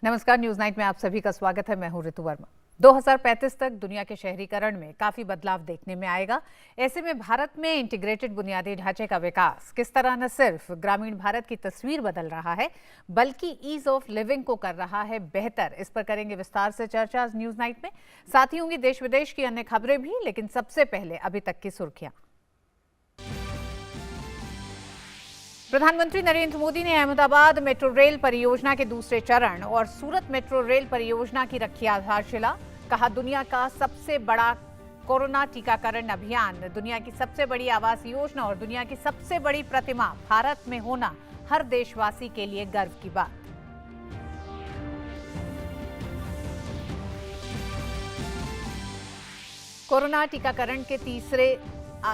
नमस्कार, news night में आप सभी का स्वागत है। मैं हूं ऋतु वर्मा। 2035 तक दुनिया के शहरीकरण में काफी बदलाव देखने में आएगा। ऐसे में भारत में इंटीग्रेटेड बुनियादी ढांचे का विकास किस तरह न सिर्फ ग्रामीण भारत की तस्वीर बदल रहा है बल्कि ईज ऑफ लिविंग को कर रहा है बेहतर, इस पर करेंगे विस्तार से चर्चा आज न्यूज नाइट में। साथ ही होंगी देश विदेश की अन्य खबरें भी, लेकिन सबसे पहले अभी तक की सुर्खियां। प्रधानमंत्री नरेंद्र मोदी ने अहमदाबाद मेट्रो रेल परियोजना के दूसरे चरण और सूरत मेट्रो रेल परियोजना की रखी आधारशिला। कहा, दुनिया का सबसे बड़ा कोरोना टीकाकरण अभियान, दुनिया की सबसे बड़ी आवास योजना और दुनिया की सबसे बड़ी प्रतिमा भारत में होना हर देशवासी के लिए गर्व की बात। कोरोना टीकाकरण के तीसरे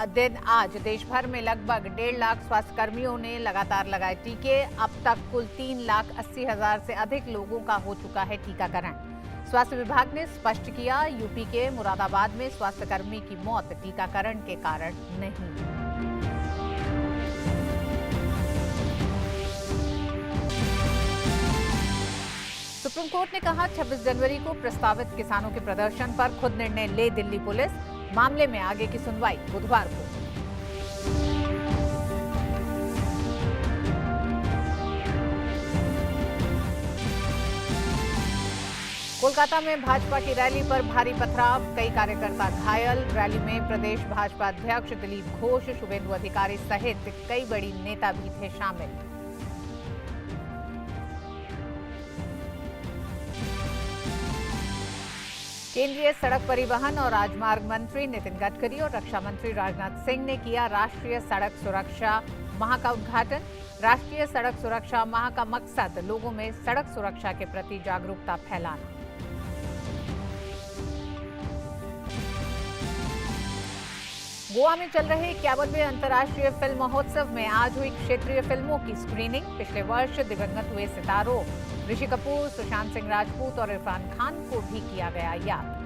दिन आज देश भर में लगभग 1.5 लाख स्वास्थ्यकर्मियों ने लगातार लगाए टीके। अब तक कुल 3,80,000 से अधिक लोगों का हो चुका है टीकाकरण। स्वास्थ्य विभाग ने स्पष्ट किया, यूपी के मुरादाबाद में स्वास्थ्यकर्मी की मौत टीकाकरण के कारण नहीं। सुप्रीम कोर्ट ने कहा, 26 जनवरी को प्रस्तावित किसानों के प्रदर्शन पर खुद निर्णय ले दिल्ली पुलिस। मामले में आगे की सुनवाई बुधवार को। कोलकाता में भाजपा की रैली पर भारी पथराव, कई कार्यकर्ता घायल। रैली में प्रदेश भाजपा अध्यक्ष दिलीप घोष, शुभेंदु अधिकारी सहित कई बड़ी नेता भी थे शामिल। केंद्रीय सड़क परिवहन और राजमार्ग मंत्री नितिन गडकरी और रक्षा मंत्री राजनाथ सिंह ने किया राष्ट्रीय सड़क सुरक्षा माह का उद्घाटन। राष्ट्रीय सड़क सुरक्षा माह का मकसद लोगों में सड़क सुरक्षा के प्रति जागरूकता फैलाना। गोवा में चल रहे 51वें अंतर्राष्ट्रीय फिल्म महोत्सव में आज हुई क्षेत्रीय फिल्मों की स्क्रीनिंग। पिछले वर्ष दिवंगत हुए सितारों ऋषि कपूर, सुशांत सिंह राजपूत और इरफान खान को भी किया गया याद।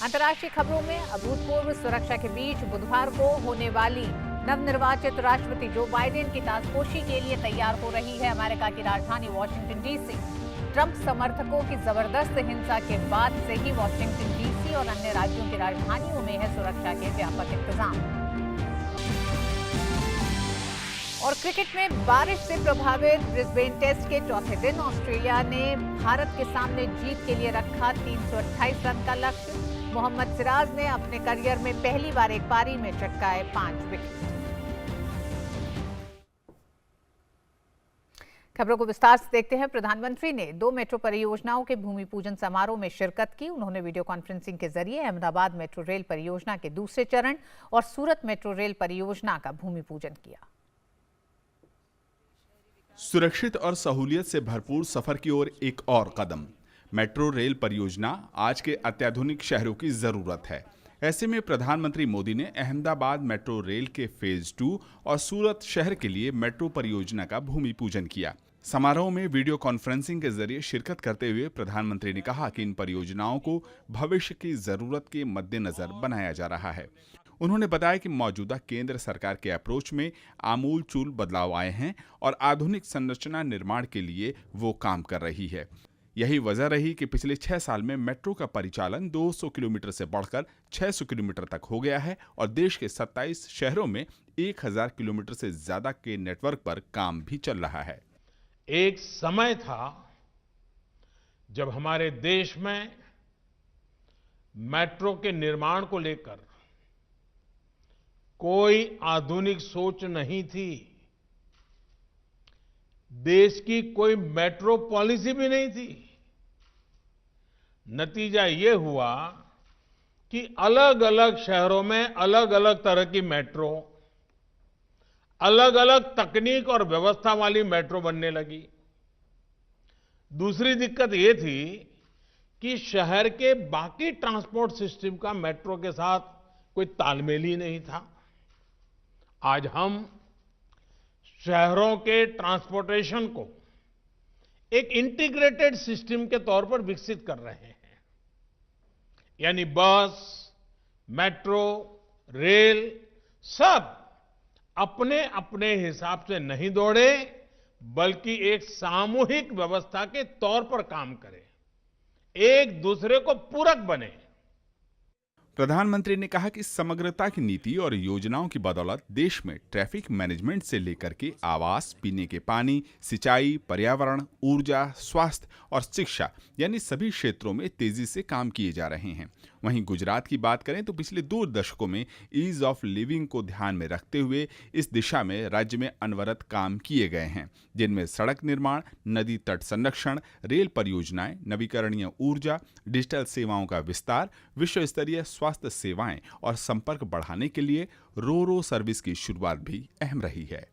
अंतर्राष्ट्रीय खबरों में अभूतपूर्व सुरक्षा के बीच बुधवार को होने वाली नवनिर्वाचित राष्ट्रपति जो बाइडेन की ताजपोशी के लिए तैयार हो रही है अमेरिका की राजधानी वॉशिंगटन डीसी। ट्रंप समर्थकों की जबरदस्त हिंसा के बाद से ही वॉशिंगटन डीसी और अन्य राज्यों की राजधानियों में है सुरक्षा के व्यापक इंतजाम। और क्रिकेट में बारिश से प्रभावित ब्रिस्बेन टेस्ट के चौथे दिन ऑस्ट्रेलिया ने भारत के सामने जीत के लिए रखा 328 रन का लक्ष्य। मोहम्मद सिराज ने अपने करियर में पहली बार एक पारी में चटकाए 5 विकेट। खबरों को विस्तार से देखते हैं। प्रधानमंत्री ने 2 मेट्रो परियोजनाओं के भूमि पूजन समारोह में शिरकत की। उन्होंने वीडियो कॉन्फ्रेंसिंग के जरिए अहमदाबाद मेट्रो रेल परियोजना के दूसरे चरण और सूरत मेट्रो रेल परियोजना का भूमि पूजन किया। सुरक्षित और सहूलियत से भरपूर सफर की ओर एक और कदम। मेट्रो रेल परियोजना आज के अत्याधुनिक शहरों की जरूरत है। ऐसे में प्रधानमंत्री मोदी ने अहमदाबाद मेट्रो रेल के फेज 2 और सूरत शहर के लिए मेट्रो परियोजना का भूमि पूजन किया। समारोह में वीडियो कॉन्फ्रेंसिंग के जरिए शिरकत करते हुए प्रधानमंत्री ने कहा कि इन परियोजनाओं को भविष्य की जरूरत के मद्देनजर बनाया जा रहा है। उन्होंने बताया कि मौजूदा केंद्र सरकार के अप्रोच में आमूलचूल बदलाव आए हैं और आधुनिक संरचना निर्माण के लिए वो काम कर रही है। यही वजह रही कि पिछले 6 साल में मेट्रो का परिचालन 200 किलोमीटर से बढ़कर 600 किलोमीटर तक हो गया है और देश के 27 शहरों में 1000 किलोमीटर से ज्यादा के नेटवर्क पर काम भी चल रहा है। एक समय था जब हमारे देश में मेट्रो के निर्माण को लेकर कोई आधुनिक सोच नहीं थी। देश की कोई मेट्रो पॉलिसी भी नहीं थी। नतीजा ये हुआ कि अलग अलग शहरों में अलग अलग तरह की मेट्रो, अलग अलग तकनीक और व्यवस्था वाली मेट्रो बनने लगी। दूसरी दिक्कत ये थी कि शहर के बाकी ट्रांसपोर्ट सिस्टम का मेट्रो के साथ कोई तालमेल ही नहीं था। आज हम शहरों के ट्रांसपोर्टेशन को एक इंटीग्रेटेड सिस्टम के तौर पर विकसित कर रहे हैं। यानी बस, मेट्रो, रेल सब अपने अपने हिसाब से नहीं दौड़े, बल्कि एक सामूहिक व्यवस्था के तौर पर काम करें, एक दूसरे को पूरक बने। प्रधानमंत्री ने कहा कि समग्रता की नीति और योजनाओं की बदौलत देश में ट्रैफिक मैनेजमेंट से लेकर के आवास, पीने के पानी, सिंचाई, पर्यावरण, ऊर्जा, स्वास्थ्य और शिक्षा यानी सभी क्षेत्रों में तेजी से काम किए जा रहे हैं। वहीं गुजरात की बात करें तो पिछले 2 दशकों में ईज ऑफ लिविंग को ध्यान में रखते हुए इस दिशा में राज्य में अनवरत काम किए गए हैं, जिनमें सड़क निर्माण, नदी तट संरक्षण, रेल परियोजनाएं, नवीकरणीय ऊर्जा, डिजिटल सेवाओं का विस्तार, विश्व स्तरीय स्वास्थ्य सेवाएं और संपर्क बढ़ाने के लिए रो सर्विस की शुरुआत भी अहम रही है।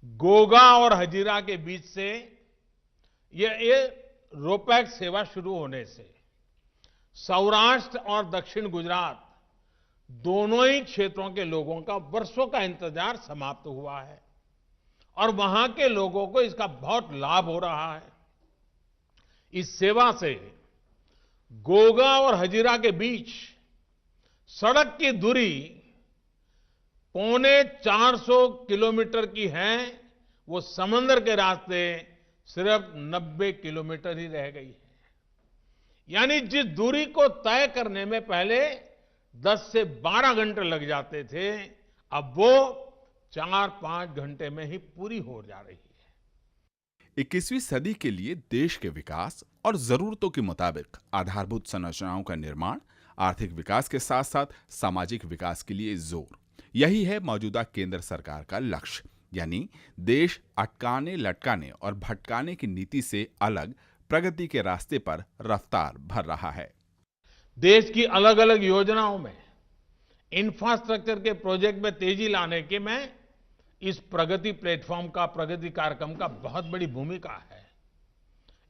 गोगा और हजीरा के बीच से ये रोपैक्स सेवा शुरू होने से सौराष्ट्र और दक्षिण गुजरात दोनों ही क्षेत्रों के लोगों का वर्षों का इंतजार समाप्त हुआ है और वहां के लोगों को इसका बहुत लाभ हो रहा है। इस सेवा से गोगा और हजीरा के बीच सड़क की दूरी 450 किलोमीटर की है, वो समंदर के रास्ते सिर्फ 90 किलोमीटर ही रह गई है। यानी जिस दूरी को तय करने में पहले 10 से 12 घंटे लग जाते थे, अब वो 4-5 घंटे में ही पूरी हो जा रही है। 21वीं सदी के लिए देश के विकास और जरूरतों के मुताबिक आधारभूत संरचनाओं का निर्माण, आर्थिक विकास के साथ साथ सामाजिक विकास के लिए जोर, यही है मौजूदा केंद्र सरकार का लक्ष्य। यानी देश अटकाने, लटकाने और भटकाने की नीति से अलग प्रगति के रास्ते पर रफ्तार भर रहा है। देश की अलग अलग योजनाओं में इंफ्रास्ट्रक्चर के प्रोजेक्ट में तेजी लाने के में इस प्रगति प्लेटफॉर्म का, प्रगति कार्यक्रम का बहुत बड़ी भूमिका है।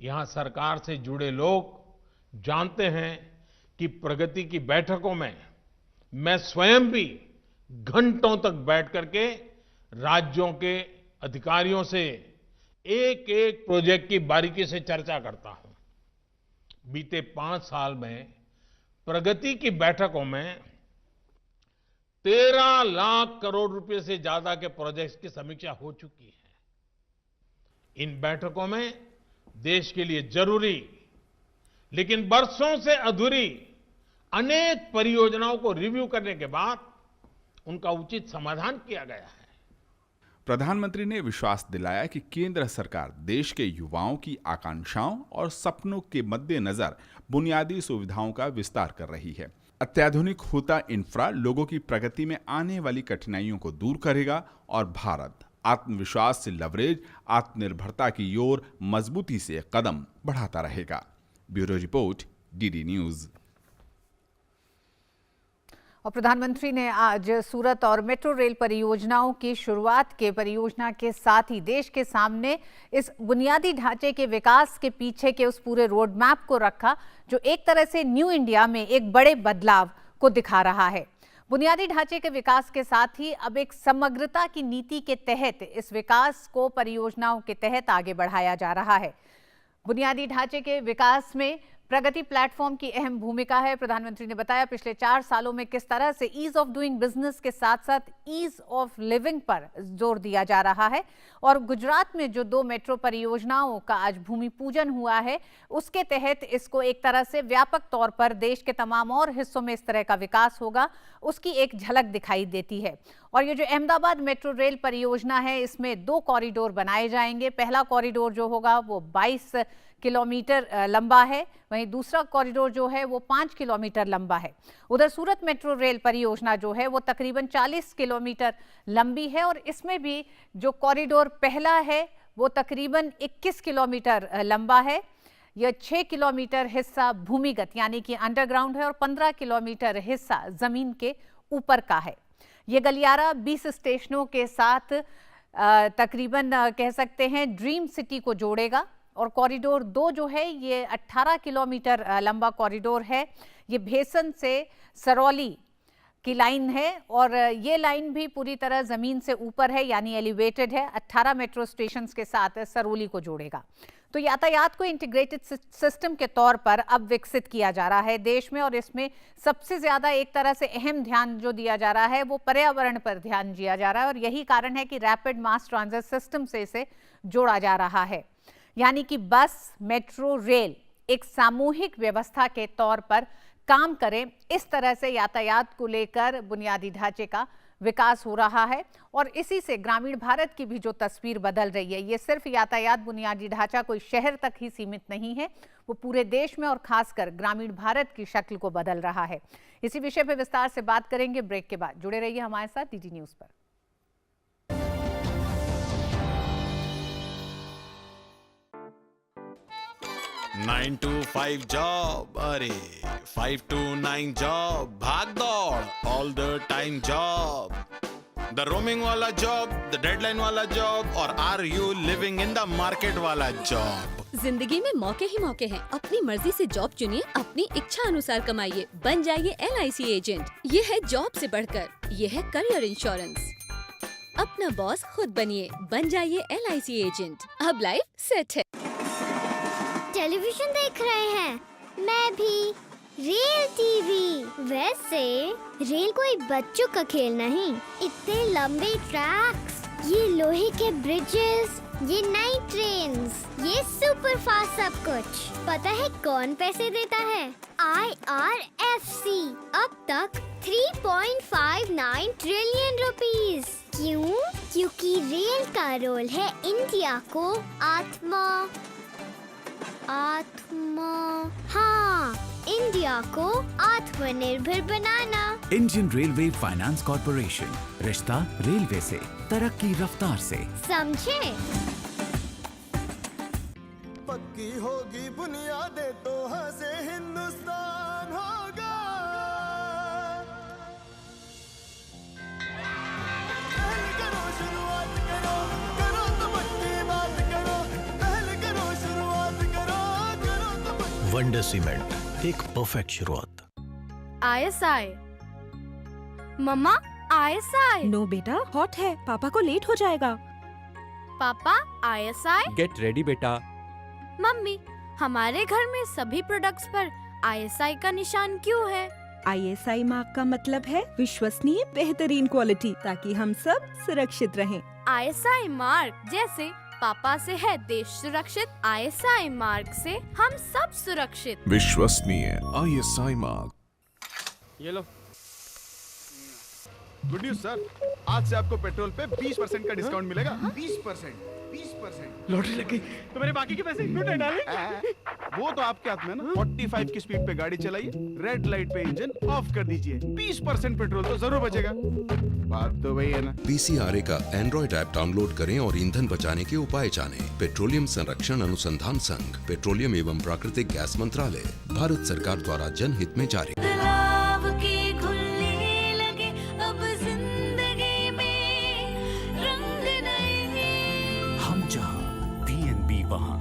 यहां सरकार से जुड़े लोग जानते हैं कि प्रगति की बैठकों में मैं स्वयं भी घंटों तक बैठ करके राज्यों के अधिकारियों से एक एक प्रोजेक्ट की बारीकी से चर्चा करता हूं। बीते 5 साल में प्रगति की बैठकों में 13 लाख करोड़ रुपए से ज्यादा के प्रोजेक्ट्स की समीक्षा हो चुकी है। इन बैठकों में देश के लिए जरूरी लेकिन बरसों से अधूरी अनेक परियोजनाओं को रिव्यू करने के बाद उनका उचित समाधान किया गया है। प्रधानमंत्री ने विश्वास दिलाया कि केंद्र सरकार देश के युवाओं की आकांक्षाओं और सपनों के मद्देनजर बुनियादी सुविधाओं का विस्तार कर रही है। अत्याधुनिक होता इंफ्रा लोगों की प्रगति में आने वाली कठिनाइयों को दूर करेगा और भारत आत्मविश्वास से लवरेज आत्मनिर्भरता की ओर मजबूती से कदम बढ़ाता रहेगा। Bureau report, DD news. और प्रधानमंत्री ने आज सूरत और मेट्रो रेल परियोजनाओं की शुरुआत के परियोजना के साथ ही देश के सामने इस बुनियादी ढांचे के विकास के पीछे के उस पूरे रोड मैप को रखा, जो एक तरह से न्यू इंडिया में एक बड़े बदलाव को दिखा रहा है। बुनियादी ढांचे के विकास के साथ ही अब एक समग्रता की नीति के तहत इस विकास को परियोजनाओं के तहत आगे बढ़ाया जा रहा है। बुनियादी ढांचे के विकास में प्रगति प्लेटफॉर्म की अहम भूमिका है। प्रधानमंत्री ने बताया पिछले 4 सालों में किस तरह से ईज ऑफ डूइंग बिजनेस के साथ साथ ईज ऑफ लिविंग पर जोर दिया जा रहा है। और गुजरात में जो 2 मेट्रो परियोजनाओं का आज भूमि पूजन हुआ है, उसके तहत इसको एक तरह से व्यापक तौर पर देश के तमाम और हिस्सों में इस तरह का विकास होगा, उसकी एक झलक दिखाई देती है। और ये जो अहमदाबाद मेट्रो रेल परियोजना है, इसमें 2 कॉरिडोर बनाए जाएंगे। पहला कॉरिडोर जो होगा वो 22 किलोमीटर लंबा है, वहीं दूसरा कॉरिडोर जो है वो 5 किलोमीटर लंबा है। उधर सूरत मेट्रो रेल परियोजना जो है वो तकरीबन 40 किलोमीटर लंबी है और इसमें भी जो कॉरिडोर पहला है वो तकरीबन 21 किलोमीटर लंबा है। यह 6 किलोमीटर हिस्सा भूमिगत यानी कि अंडरग्राउंड है और 15 किलोमीटर हिस्सा जमीन के ऊपर का है। ये गलियारा 20 स्टेशनों के साथ तकरीबन कह सकते हैं ड्रीम सिटी को जोड़ेगा। और कॉरिडोर 2 जो है ये 18 किलोमीटर लंबा कॉरिडोर है। ये भेसन से सरौली की लाइन है और ये लाइन भी पूरी तरह जमीन से ऊपर है यानी एलिवेटेड है। 18 मेट्रो स्टेशंस के साथ सरौली को जोड़ेगा। तो यातायात को इंटीग्रेटेड सिस्टम के तौर पर अब विकसित किया जा रहा है देश में, और इसमें सबसे ज्यादा एक तरह से अहम ध्यान जो दिया जा रहा है वो पर्यावरण पर ध्यान दिया जा रहा है, और यही कारण है कि रैपिड मास ट्रांजिट सिस्टम से इसे जोड़ा जा रहा है। यानी कि बस, मेट्रो, रेल एक सामूहिक व्यवस्था के तौर पर काम करें, इस तरह से यातायात को लेकर बुनियादी ढांचे का विकास हो रहा है। और इसी से ग्रामीण भारत की भी जो तस्वीर बदल रही है, ये सिर्फ यातायात बुनियादी ढांचा कोई शहर तक ही सीमित नहीं है, वो पूरे देश में और खासकर ग्रामीण भारत की शक्ल को बदल रहा है। इसी विषय पर विस्तार से बात करेंगे ब्रेक के बाद। जुड़े रहिए हमारे साथ डीडी न्यूज पर। 9 to 5 जॉब, अरे 5 to 9 जॉब, भाग दौड़ all the time job, the roaming वाला जॉब, द डेडलाइन वाला जॉब, और are you living in the market वाला जॉब। जिंदगी में मौके ही मौके हैं। अपनी मर्जी से जॉब चुनिए, अपनी इच्छा अनुसार कमाइए, बन जाइए LIC एजेंट। ये है जॉब से बढ़कर, ये है करियर इंश्योरेंस। अपना बॉस खुद बनिए, बन जाइए LIC एजेंट। अब लाइफ सेट है। टेलीविजन देख रहे हैं, मैं भी रेल टीवी। वैसे रेल कोई बच्चों का खेल नहीं, इतने लंबे ट्रैक्स, ये लोहे के ब्रिजेस, ये नई ट्रेन्स, ये सुपर फास्ट सब कुछ। पता है कौन पैसे देता है? IRFC। अब तक 3.59 ट्रिलियन रुपीस। क्यों? क्योंकि रेल का रोल है इंडिया को हाँ, इंडिया को आत्मनिर्भर बनाना। इंडियन रेलवे फाइनेंस कॉर्पोरेशन, रिश्ता रेलवे से, तरक्की रफ्तार से। समझे? पक्की होगी बुनियादें तो हंसे हिंदुस्तान होगा। पहले करो शुरुआत करो, करो तो पक्की बात करो। पहले करो शुरुआत करो, करो तो पक्की। वंडर सीमेंट, एक परफेक्ट शुरुआत। ISI। मम्मा ISI। नो बेटा, हॉट है, पापा को लेट हो जाएगा। पापा ISI। गेट रेडी बेटा। मम्मी, हमारे घर में सभी प्रोडक्ट्स पर ISI का निशान क्यों है? ISI मार्क का मतलब है विश्वसनीय, बेहतरीन क्वालिटी, ताकि हम सब सुरक्षित रहें। ISI मार्क जैसे पापा से है देश सुरक्षित, ISI मार्क से हम सब सुरक्षित। विश्वसनीय ISI मार्क। ये लो। गुड न्यूज सर, आज से आपको पेट्रोल पे 20% का डिस्काउंट मिलेगा। 20%। लॉटरी लग गई तो मेरे बाकी के पैसे क्यों नहीं डाले? वो तो आपके हाथ में ना। 45 की स्पीड पे गाड़ी चलाइए, रेड लाइट पे इंजन ऑफ कर दीजिए, 20% पेट्रोल तो जरूर बचेगा। बात तो वही है ना। PCRA का एंड्रॉइड ऐप डाउनलोड करें और ईंधन बचाने के उपाय जानें। पेट्रोलियम संरक्षण अनुसंधान संघ, पेट्रोलियम एवं प्राकृतिक गैस मंत्रालय, भारत सरकार द्वारा जनहित में जारी। हम जहां, DNB वहां।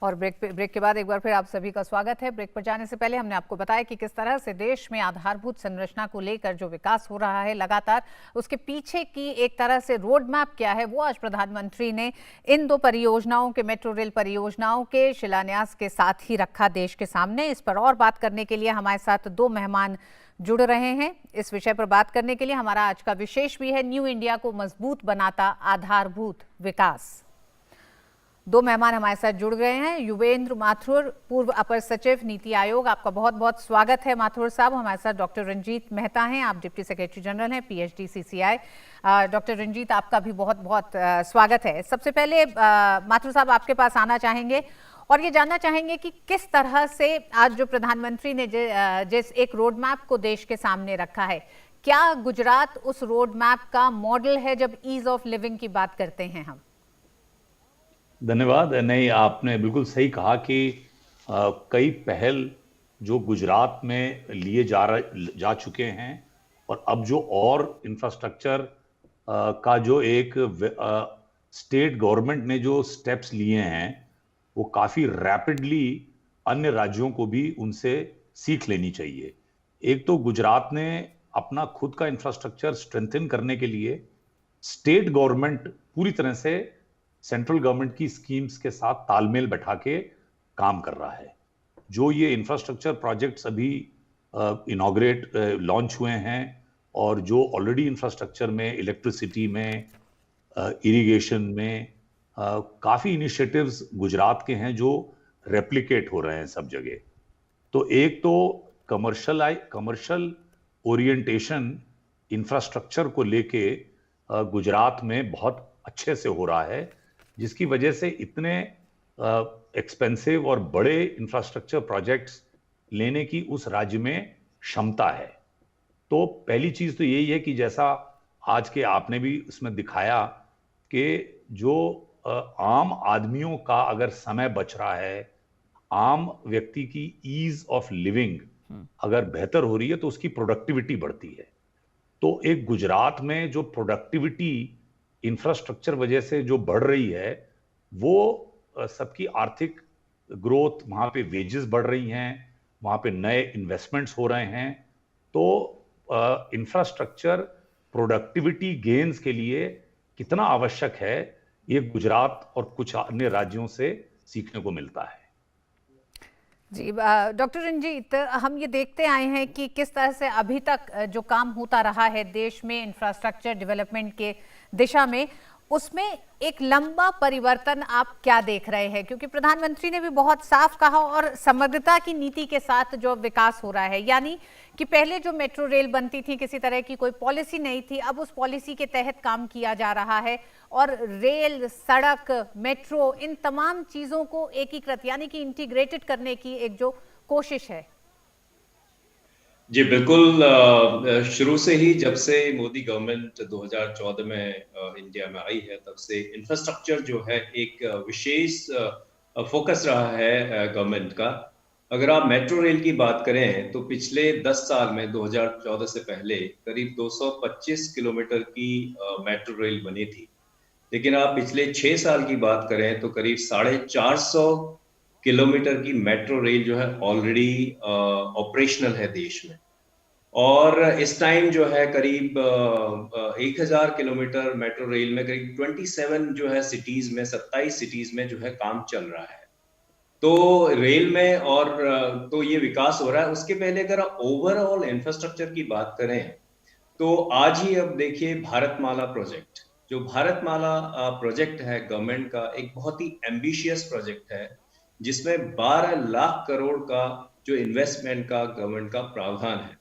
और ब्रेक के बाद एक बार फिर आप सभी का स्वागत है। ब्रेक पर जाने से पहले हमने आपको बताया कि किस तरह से देश में आधारभूत संरचना को लेकर जो विकास हो रहा है लगातार, उसके पीछे की एक तरह से रोड मैप क्या है, वो आज प्रधानमंत्री ने इन दो परियोजनाओं के, मेट्रो रेल परियोजनाओं के शिलान्यास के साथ ही रखा देश के सामने। इस पर और बात करने के लिए हमारे साथ दो मेहमान जुड़ रहे हैं। इस विषय पर बात करने के लिए हमारा आज का विशेष भी है, न्यू इंडिया को मजबूत बनाता आधारभूत विकास। दो मेहमान हमारे साथ जुड़ गए हैं। युवेंद्र माथुर, पूर्व अपर सचिव नीति आयोग, आपका बहुत बहुत स्वागत है माथुर साहब। हमारे साथ डॉक्टर रंजीत मेहता हैं, आप डिप्टी सेक्रेटरी जनरल हैं, PhD CCI। डॉक्टर रंजीत, आपका भी बहुत बहुत स्वागत है। सबसे पहले माथुर साहब आपके पास आना चाहेंगे और ये जानना चाहेंगे कि किस तरह से आज जो प्रधानमंत्री ने जिस एक रोड मैप को देश के सामने रखा है, क्या गुजरात उस रोड मैप का मॉडल है जब ईज ऑफ लिविंग की बात करते हैं हम? धन्यवाद। नहीं, आपने बिल्कुल सही कहा कि कई पहल जो गुजरात में लिए जा चुके हैं, और अब जो और इंफ्रास्ट्रक्चर का जो एक स्टेट गवर्नमेंट ने जो स्टेप्स लिए हैं, वो काफी रैपिडली अन्य राज्यों को भी उनसे सीख लेनी चाहिए। एक तो गुजरात ने अपना खुद का इंफ्रास्ट्रक्चर स्ट्रेंथन करने के लिए स्टेट गवर्नमेंट पूरी तरह से सेंट्रल गवर्नमेंट की स्कीम्स के साथ तालमेल बैठा के काम कर रहा है। जो ये इंफ्रास्ट्रक्चर प्रोजेक्ट्स अभी इनॉग्रेट लॉन्च हुए हैं और जो ऑलरेडी इंफ्रास्ट्रक्चर में, इलेक्ट्रिसिटी में, इरिगेशन में काफी इनिशिएटिव्स गुजरात के हैं जो रेप्लिकेट हो रहे हैं सब जगह। तो एक तो कमर्शियल ओरिएंटेशन इंफ्रास्ट्रक्चर को लेके गुजरात में बहुत अच्छे से हो रहा है, जिसकी वजह से इतने एक्सपेंसिव और बड़े इंफ्रास्ट्रक्चर प्रोजेक्ट्स लेने की उस राज्य में क्षमता है। तो पहली चीज तो यही है कि जैसा आज के आपने भी इसमें दिखाया कि जो आम आदमियों का अगर समय बच रहा है, आम व्यक्ति की ईज ऑफ लिविंग अगर बेहतर हो रही है तो उसकी प्रोडक्टिविटी बढ़ती है। तो एक गुजरात में जो प्रोडक्टिविटी इंफ्रास्ट्रक्चर वजह से जो बढ़ रही है, वो सबकी आर्थिक ग्रोथ, वहां पे वेजेस बढ़ रही हैं, वहां पे नए इन्वेस्टमेंट्स हो रहे हैं। तो इंफ्रास्ट्रक्चर प्रोडक्टिविटी गेन्स के लिए कितना आवश्यक है, ये गुजरात और कुछ अन्य राज्यों से सीखने को मिलता है। जी डॉक्टर रंजीत, हम ये देखते आए हैं कि किस तरह से अभी तक जो काम होता रहा है देश में इंफ्रास्ट्रक्चर डेवलपमेंट के दिशा में, उसमें एक लंबा परिवर्तन आप क्या देख रहे हैं? क्योंकि प्रधानमंत्री ने भी बहुत साफ कहा और समग्रता की नीति के साथ जो विकास हो रहा है, यानी कि पहले जो मेट्रो रेल बनती थी, किसी तरह की कोई पॉलिसी नहीं थी, अब उस पॉलिसी के तहत काम किया जा रहा है और रेल, सड़क, मेट्रो, इन तमाम चीजों को एकीकृत यानी कि इंटीग्रेटेड करने की एक जो कोशिश है। जी बिल्कुल, शुरू से ही जब से मोदी गवर्नमेंट 2014 में इंडिया में आई है, तब से इंफ्रास्ट्रक्चर जो है एक विशेष फोकस रहा है गवर्नमेंट का। अगर आप मेट्रो रेल की बात करें तो पिछले 10 साल में 2014 से पहले करीब 225 किलोमीटर की मेट्रो रेल बनी थी, लेकिन आप पिछले 6 साल की बात करें तो करीब 450 किलोमीटर की मेट्रो रेल जो है ऑलरेडी ऑपरेशनल है देश में। और इस टाइम जो है करीब 1000 किलोमीटर मेट्रो रेल में करीब 27 जो है सिटीज में, 27 सिटीज में जो है काम चल रहा है। तो रेल में और तो ये विकास हो रहा है। उसके पहले अगर आप ओवरऑल इंफ्रास्ट्रक्चर की बात करें तो आज ही अब देखिए भारतमाला प्रोजेक्ट, जो भारतमाला प्रोजेक्ट है गवर्नमेंट का, एक बहुत ही एम्बिशियस प्रोजेक्ट है जिसमें 12 लाख करोड़ का जो इन्वेस्टमेंट का गवर्नमेंट का प्रावधान है।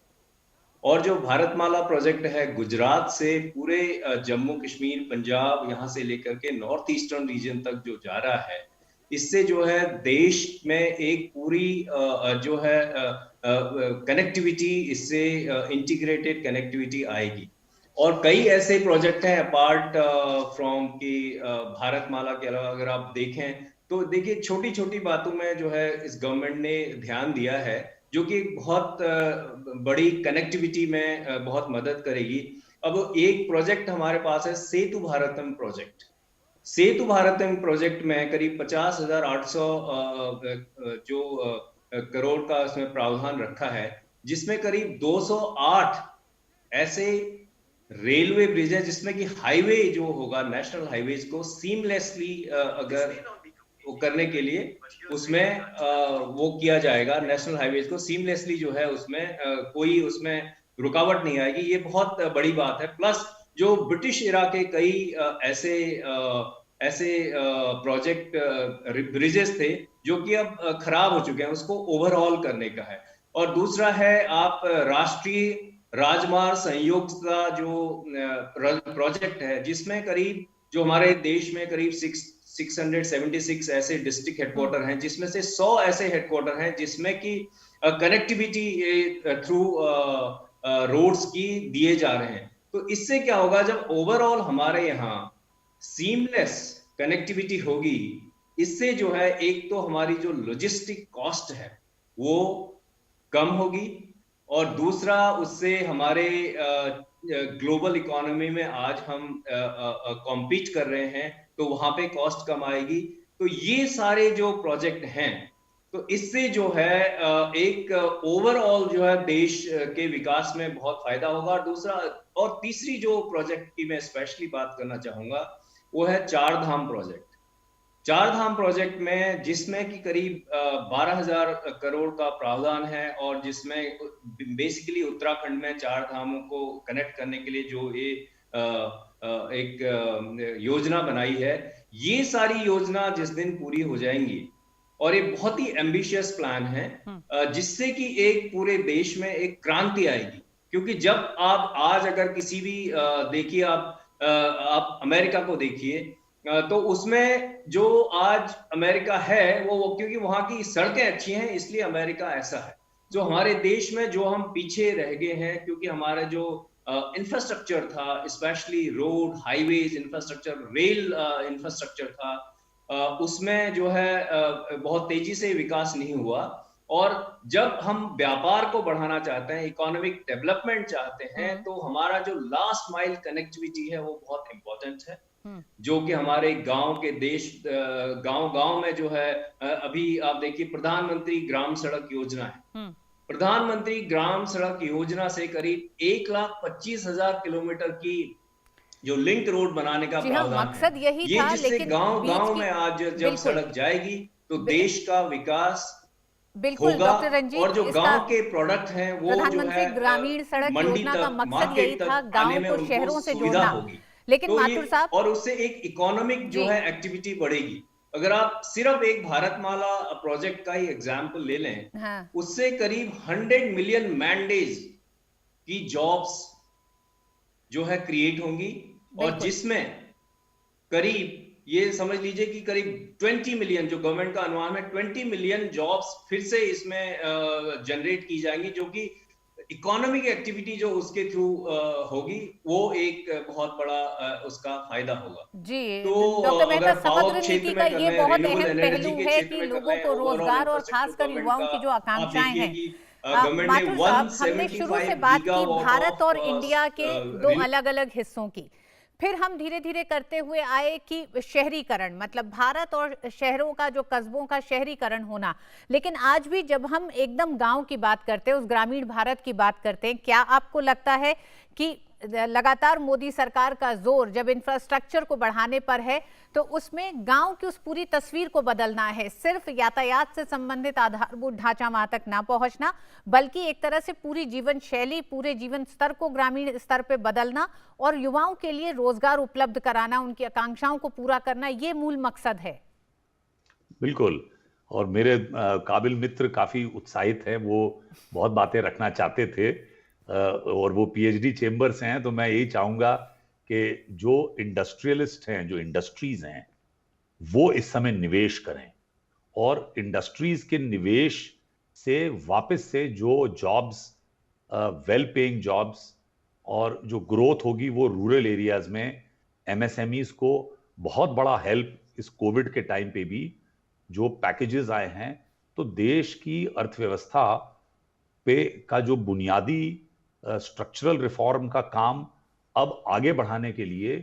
और जो भारतमाला प्रोजेक्ट है गुजरात से पूरे जम्मू कश्मीर, पंजाब, यहाँ से लेकर के नॉर्थ ईस्टर्न रीजन तक जो जा रहा है, इससे जो है देश में एक पूरी जो है कनेक्टिविटी, इससे इंटीग्रेटेड कनेक्टिविटी आएगी। और कई ऐसे प्रोजेक्ट हैं अपार्ट फ्रॉम की भारतमाला के अलावा अगर आप देखें तो देखिए छोटी छोटी बातों में जो है इस गवर्नमेंट ने ध्यान दिया है, जो कि बहुत बड़ी कनेक्टिविटी में बहुत मदद करेगी। अब एक प्रोजेक्ट हमारे पास है सेतु भारतम प्रोजेक्ट। सेतु भारतम प्रोजेक्ट में करीब 50,800 जो करोड़ का उसमें प्रावधान रखा है, जिसमें करीब 208 ऐसे रेलवे ब्रिज है जिसमें कि हाईवे जो होगा, नेशनल हाईवेज को सीमलेसली अगर वो करने के लिए उसमें वो किया जाएगा। नेशनल हाईवेज को सीमलेसली जो है उसमें कोई उसमें रुकावट नहीं आएगी। ये बहुत बड़ी बात है। प्लस जो ब्रिटिश इरा के कई ऐसे प्रोजेक्ट ब्रिजेस थे जो कि अब खराब हो चुके हैं, उसको ओवरऑल करने का है। और दूसरा है आप राष्ट्रीय राजमार्ग संयोग का जो प्रोजेक्ट है, जिसमें करीब जो हमारे देश में करीब 676 ऐसे डिस्ट्रिक्ट हेडक्वार्टर हैं, जिसमें से 100 ऐसे हेडक्वार्टर हैं जिसमें कि कनेक्टिविटी थ्रू रोड्स की दिए जा रहे हैं। तो इससे क्या होगा, जब ओवरऑल हमारे यहाँ सीमलेस कनेक्टिविटी होगी, इससे जो है एक तो हमारी जो लॉजिस्टिक कॉस्ट है वो कम होगी, और दूसरा उससे हमारे ग्लोबल इकोनॉमी में आज हम कॉम्पीट कर रहे हैं तो वहां पे कॉस्ट कम आएगी। तो ये सारे जो प्रोजेक्ट हैं, तो इससे जो है एक ओवरऑल जो है देश के विकास में बहुत फायदा होगा। और दूसरा और तीसरी जो प्रोजेक्ट की मैं स्पेशली बात करना चाहूंगा वो है चार धाम प्रोजेक्ट। चार धाम प्रोजेक्ट में जिसमें कि करीब 12,000 करोड़ का प्रावधान है और जिसमें बेसिकली उत्तराखंड में चार धामों को कनेक्ट करने के लिए जो ये एक योजना बनाई है, ये सारी योजना जिस दिन पूरी हो जाएंगी और ये बहुत ही एम्बिशियस प्लान है जिससे कि एक पूरे देश में एक क्रांति आएगी। क्योंकि जब आप आज अगर किसी भी देखिए आप अमेरिका को देखिए तो उसमें जो आज अमेरिका है वो क्योंकि वहां की सड़कें अच्छी हैं इसलिए अमेरिका ऐसा है। जो हमारे देश में जो हम पीछे रह गए हैं क्योंकि हमारा जो इंफ्रास्ट्रक्चर था, specially road, highways infrastructure, rail infrastructure था, उसमें जो है बहुत तेजी से विकास नहीं हुआ। और जब हम व्यापार को बढ़ाना चाहते हैं, इकोनॉमिक डेवलपमेंट चाहते हैं, तो हमारा जो लास्ट माइल कनेक्टिविटी है वो बहुत इंपॉर्टेंट है, जो कि हमारे गांव के देश गांव में जो है अभी आप देखिए प्रधानमंत्री ग्राम सड़क योजना है। प्रधानमंत्री ग्राम सड़क योजना से करीब 1,25,000 किलोमीटर की जो लिंक रोड बनाने का प्रावधान मकसद यही ये था, जिससे लेकिन गांव में आज जब सड़क जाएगी तो देश का विकास होगा। डॉक्टर रंजीत, और जो गांव के प्रोडक्ट हैं वो प्रधानमंत्री ग्रामीण सड़क योजना का मकसद यही था गांव को शहरों से जोड़ना। लेकिन तो माथुर साहब, और उससे एक इकोनॉमिक जो है एक्टिविटी बढ़ेगी। अगर आप सिर्फ एक भारतमाला प्रोजेक्ट का ही एग्जांपल ले लें, उससे करीब 100 मिलियन मैनडेज की जॉब्स जो है क्रिएट होंगी और जिसमें करीब ये समझ लीजिए कि करीब 20 मिलियन, जो गवर्नमेंट का अनुमान है 20 मिलियन जॉब्स फिर से इसमें जनरेट की जाएंगी, जो कि इकोनॉमिक एक्टिविटी जो उसके थ्रू होगी वो एक बहुत बड़ा उसका फायदा होगा। जी तो डॉक्टर मेहता, समुद्र नीति का ये बहुत अहम पहलू है कि लोगों को रोजगार और खासकर युवाओं की जो आकांक्षाएं हैं। माथुर साहब, हमने शुरू से बात की भारत और इंडिया के दो अलग अलग हिस्सों की, फिर हम धीरे धीरे करते हुए आए कि शहरीकरण, मतलब भारत और शहरों का जो कस्बों का शहरीकरण होना। लेकिन आज भी जब हम एकदम गांव की बात करते हैं, उस ग्रामीण भारत की बात करते हैं, क्या आपको लगता है कि लगातार मोदी सरकार का जोर जब इंफ्रास्ट्रक्चर को बढ़ाने पर है तो उसमें गांव की उस पूरी तस्वीर को बदलना है, सिर्फ यातायात से संबंधित आधारभूत ढांचा वहां तक ना पहुंचना, बल्कि एक तरह से पूरी जीवन शैली, पूरे जीवन स्तर को ग्रामीण स्तर पे बदलना और युवाओं के लिए रोजगार उपलब्ध कराना, उनकी आकांक्षाओं को पूरा करना, ये मूल मकसद है। बिल्कुल, और मेरे काबिल मित्र काफी उत्साहित हैं, वो बहुत बातें रखना चाहते थे और वो पीएचडी चेंबर्स हैं। तो मैं यही चाहूंगा कि जो इंडस्ट्रियलिस्ट हैं, जो इंडस्ट्रीज हैं, वो इस समय निवेश करें और इंडस्ट्रीज के निवेश से वापस से जो जॉब्स, वेल पेइंग जॉब्स और जो ग्रोथ होगी वो रूरल एरियाज में एमएसएमईज को बहुत बड़ा हेल्प, इस कोविड के टाइम पे भी जो पैकेजेस आए हैं, तो देश की अर्थव्यवस्था पे का जो बुनियादी स्ट्रक्चरल रिफॉर्म का काम अब आगे बढ़ाने के लिए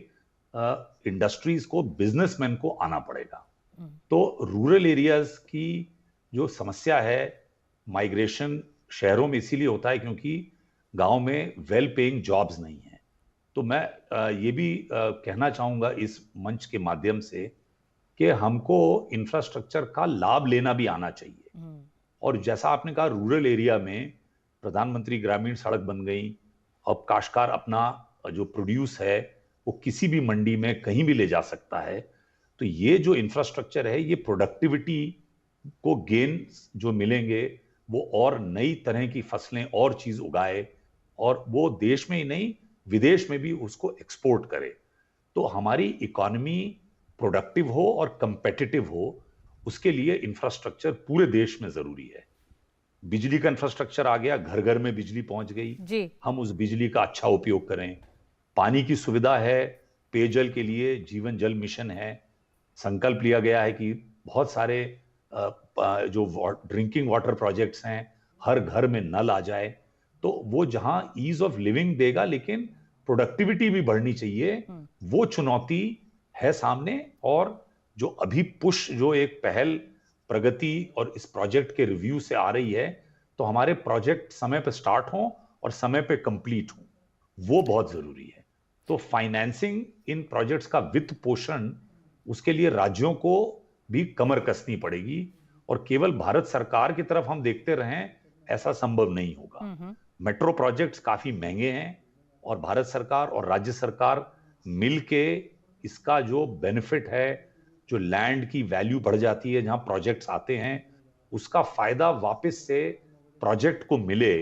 इंडस्ट्रीज को, बिजनेसमैन को आना पड़ेगा। तो रूरल एरियाज की जो समस्या है, माइग्रेशन शहरों में इसीलिए होता है क्योंकि गांव में वेल पेइंग जॉब्स नहीं है। तो मैं ये भी कहना चाहूंगा इस मंच के माध्यम से कि हमको इंफ्रास्ट्रक्चर का लाभ लेना भी आना चाहिए। और जैसा आपने कहा, रूरल एरिया में प्रधानमंत्री ग्रामीण सड़क बन गई, अब काश्तकार अपना जो प्रोड्यूस है वो किसी भी मंडी में कहीं भी ले जा सकता है। तो ये जो इंफ्रास्ट्रक्चर है, ये प्रोडक्टिविटी को गेन जो मिलेंगे, वो और नई तरह की फसलें और चीज उगाए और वो देश में ही नहीं विदेश में भी उसको एक्सपोर्ट करे। तो हमारी इकोनॉमी प्रोडक्टिव हो और कंपेटिटिव हो, उसके लिए इंफ्रास्ट्रक्चर पूरे देश में जरूरी है। बिजली का इंफ्रास्ट्रक्चर आ गया, घर घर में बिजली पहुंच गई जी। हम उस बिजली का अच्छा उपयोग करें। पानी की सुविधा है, पेयजल के लिए जीवन जल मिशन है, संकल्प लिया गया है कि बहुत सारे जो ड्रिंकिंग वाटर प्रोजेक्ट्स हैं हर घर में नल आ जाए। तो वो जहां ईज ऑफ लिविंग देगा लेकिन प्रोडक्टिविटी भी बढ़नी चाहिए, वो चुनौती है सामने। और जो अभी पुश, जो एक पहल प्रगति और इस प्रोजेक्ट के रिव्यू से आ रही है, तो हमारे प्रोजेक्ट समय पे स्टार्ट हों और समय पे कंप्लीट हों, वो बहुत जरूरी है। तो फाइनेंसिंग इन प्रोजेक्ट्स का वित्त पोषण, उसके लिए राज्यों को भी कमर कसनी पड़ेगी, और केवल भारत सरकार की तरफ हम देखते रहें ऐसा संभव नहीं होगा। मेट्रो प्रोजेक्ट्स काफी महंगे हैं और भारत सरकार और राज्य सरकार मिलके इसका जो बेनिफिट है, जो लैंड की वैल्यू बढ़ जाती है जहां प्रोजेक्ट्स आते हैं, उसका फायदा वापस से प्रोजेक्ट को मिले,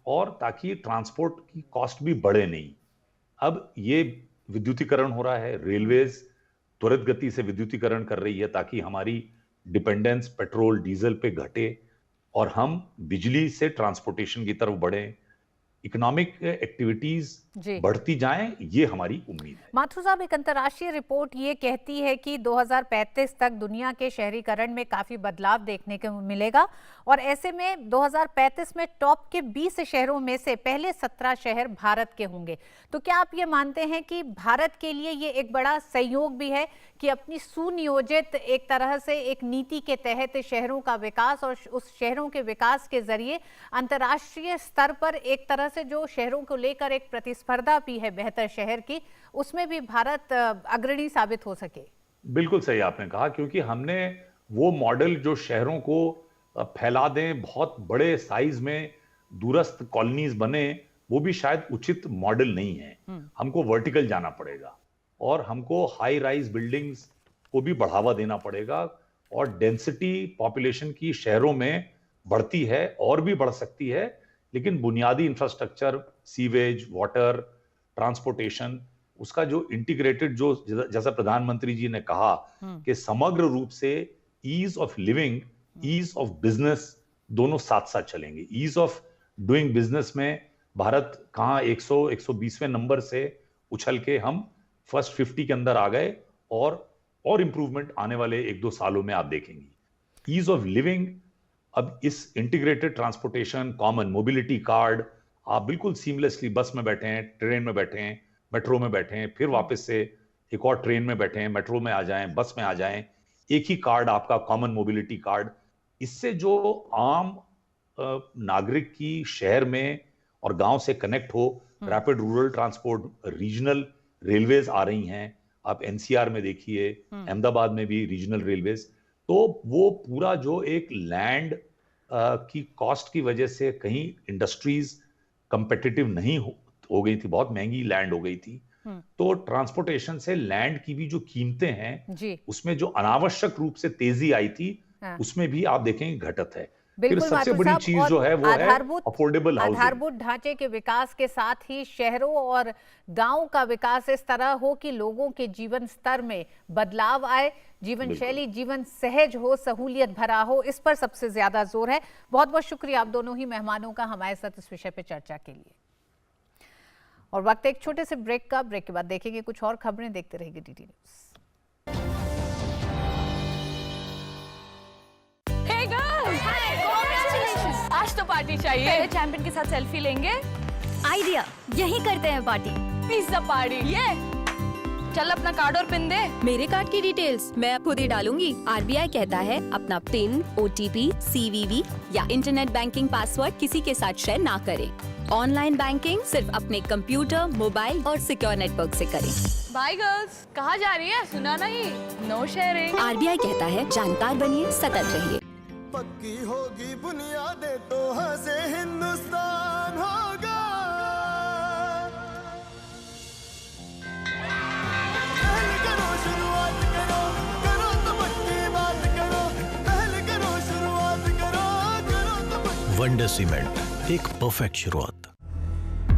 और ताकि ट्रांसपोर्ट की कॉस्ट भी बढ़े नहीं। अब ये विद्युतीकरण हो रहा है, रेलवेज त्वरित गति से विद्युतीकरण कर रही है ताकि हमारी डिपेंडेंस पेट्रोल डीजल पे घटे और हम बिजली से ट्रांसपोर्टेशन की तरफ बढ़े, इकोनॉमिक एक्टिविटीज बढ़ती जाएं, ये हमारी उम्मीद है। माथुर साहब, एक अंतर्राष्ट्रीय रिपोर्ट ये कहती है कि 2035 तक दुनिया के शहरीकरण में काफी बदलाव देखने को मिलेगा, और ऐसे में 2035 में टॉप के 20 शहरों में से पहले 17 शहर भारत के होंगे। तो क्या आप ये मानते हैं कि भारत के लिए ये एक बड़ा सहयोग भी है कि अपनी सुनियोजित एक तरह से एक नीति के तहत शहरों का विकास और उस शहरों के विकास के जरिए अंतर्राष्ट्रीय स्तर पर एक तरह से जो शहरों को लेकर एक प्रतिस्पर्धा भी है बेहतर शहर की, उसमें भी भारत अग्रणी साबित हो सके? बिल्कुल सही आपने कहा, क्योंकि हमने वो मॉडल जो शहरों को फैला दें, बहुत बड़े साइज में दूरस्थ कॉलोनीज बने, वो भी शायद उचित मॉडल नहीं है। हमको वर्टिकल जाना पड़ेगा और हमको हाई राइज बिल्डिंग्स को भी बढ़ावा देना पड़ेगा, और डेंसिटी पॉपुलेशन की शहरों में बढ़ती है और भी बढ़ सकती है, लेकिन बुनियादी इंफ्रास्ट्रक्चर, सीवेज, वाटर, ट्रांसपोर्टेशन, उसका जो इंटीग्रेटेड, जो जैसा प्रधानमंत्री जी ने कहा कि समग्र रूप से ease of living, ease of business दोनों साथ साथ चलेंगे। ईज ऑफ डूइंग बिजनेस में भारत कहाँ 100-120वें नंबर से उछल के हम फर्स्ट 50 के अंदर आ गए, और इंप्रूवमेंट आने वाले 1-2 सालों में आप देखेंगे। ईज ऑफ लिविंग, अब इस integrated transportation, common mobility card, आप बिल्कुल सीमलेसली बस में बैठे हैं, ट्रेन में बैठे हैं, मेट्रो में बैठे हैं, फिर वापस से एक और ट्रेन में बैठे हैं, मेट्रो में आ जाएं, बस में आ जाएं, एक ही कार्ड आपका, कॉमन मोबिलिटी कार्ड। इससे जो आम नागरिक की शहर में और गांव से कनेक्ट हो, rapid rural transport, regional railways आ रही हैं, आप एनसीआर में देखिए, अहमदाबाद में भी रीजनल रेलवेज, तो वो पूरा जो एक लैंड की कॉस्ट की वजह से कहीं इंडस्ट्रीज कंपेटिटिव नहीं हो गई थी, बहुत महंगी लैंड हो गई थी, तो ट्रांसपोर्टेशन से लैंड की भी जो कीमतें हैं, उसमें जो अनावश्यक रूप से तेजी आई थी, उसमें भी आप देखेंगे घटत है। फिर सबसे बड़ी चीज जो है वो है अफोर्डेबल हाउसिंग। आधारभूत ढांचे के विकास के साथ ही शहरों और गांव का विकास इस तरह हो कि लोगों के जीवन स्तर में बदलाव आए, जीवन शैली, जीवन सहज हो, सहूलियत भरा हो, इस पर सबसे ज्यादा जोर है। बहुत बहुत शुक्रिया आप दोनों ही मेहमानों का हमारे साथ इस विषय पर चर्चा के लिए। और वक्त एक छोटे से ब्रेक का, ब्रेक के बाद देखेंगे कुछ और खबरें, देखते रहेंगे डीडी न्यूज। आज तो पार्टी चाहिए। चैंपियन के साथ सेल्फी लेंगे। आइडिया, यही करते हैं पार्टी। Pizza party. ये चल अपना कार्ड और पिन दे। मेरे कार्ड की डिटेल्स मैं खुद ही डालूंगी। आरबीआई कहता है अपना पिन, ओटीपी, सीवीवी या इंटरनेट बैंकिंग पासवर्ड किसी के साथ शेयर ना करें। ऑनलाइन बैंकिंग सिर्फ अपने कंप्यूटर, मोबाइल और सिक्योर नेटवर्क से करें। बाय गर्ल्स, कहाँ जा रही है? सुना नहीं, नो शेयरिंग। आरबीआई कहता है जानकार बनिए, सतर्क रहिए। पक्की होगी बुनियादें तो हंसे हिंदुस्तान होगा। पहले करो शुरुआत करो, करो तो पक्की बात करो। पहले करो शुरुआत करो, करो तो पक्की। वंडर सीमेंट, एक परफेक्ट शुरुआत।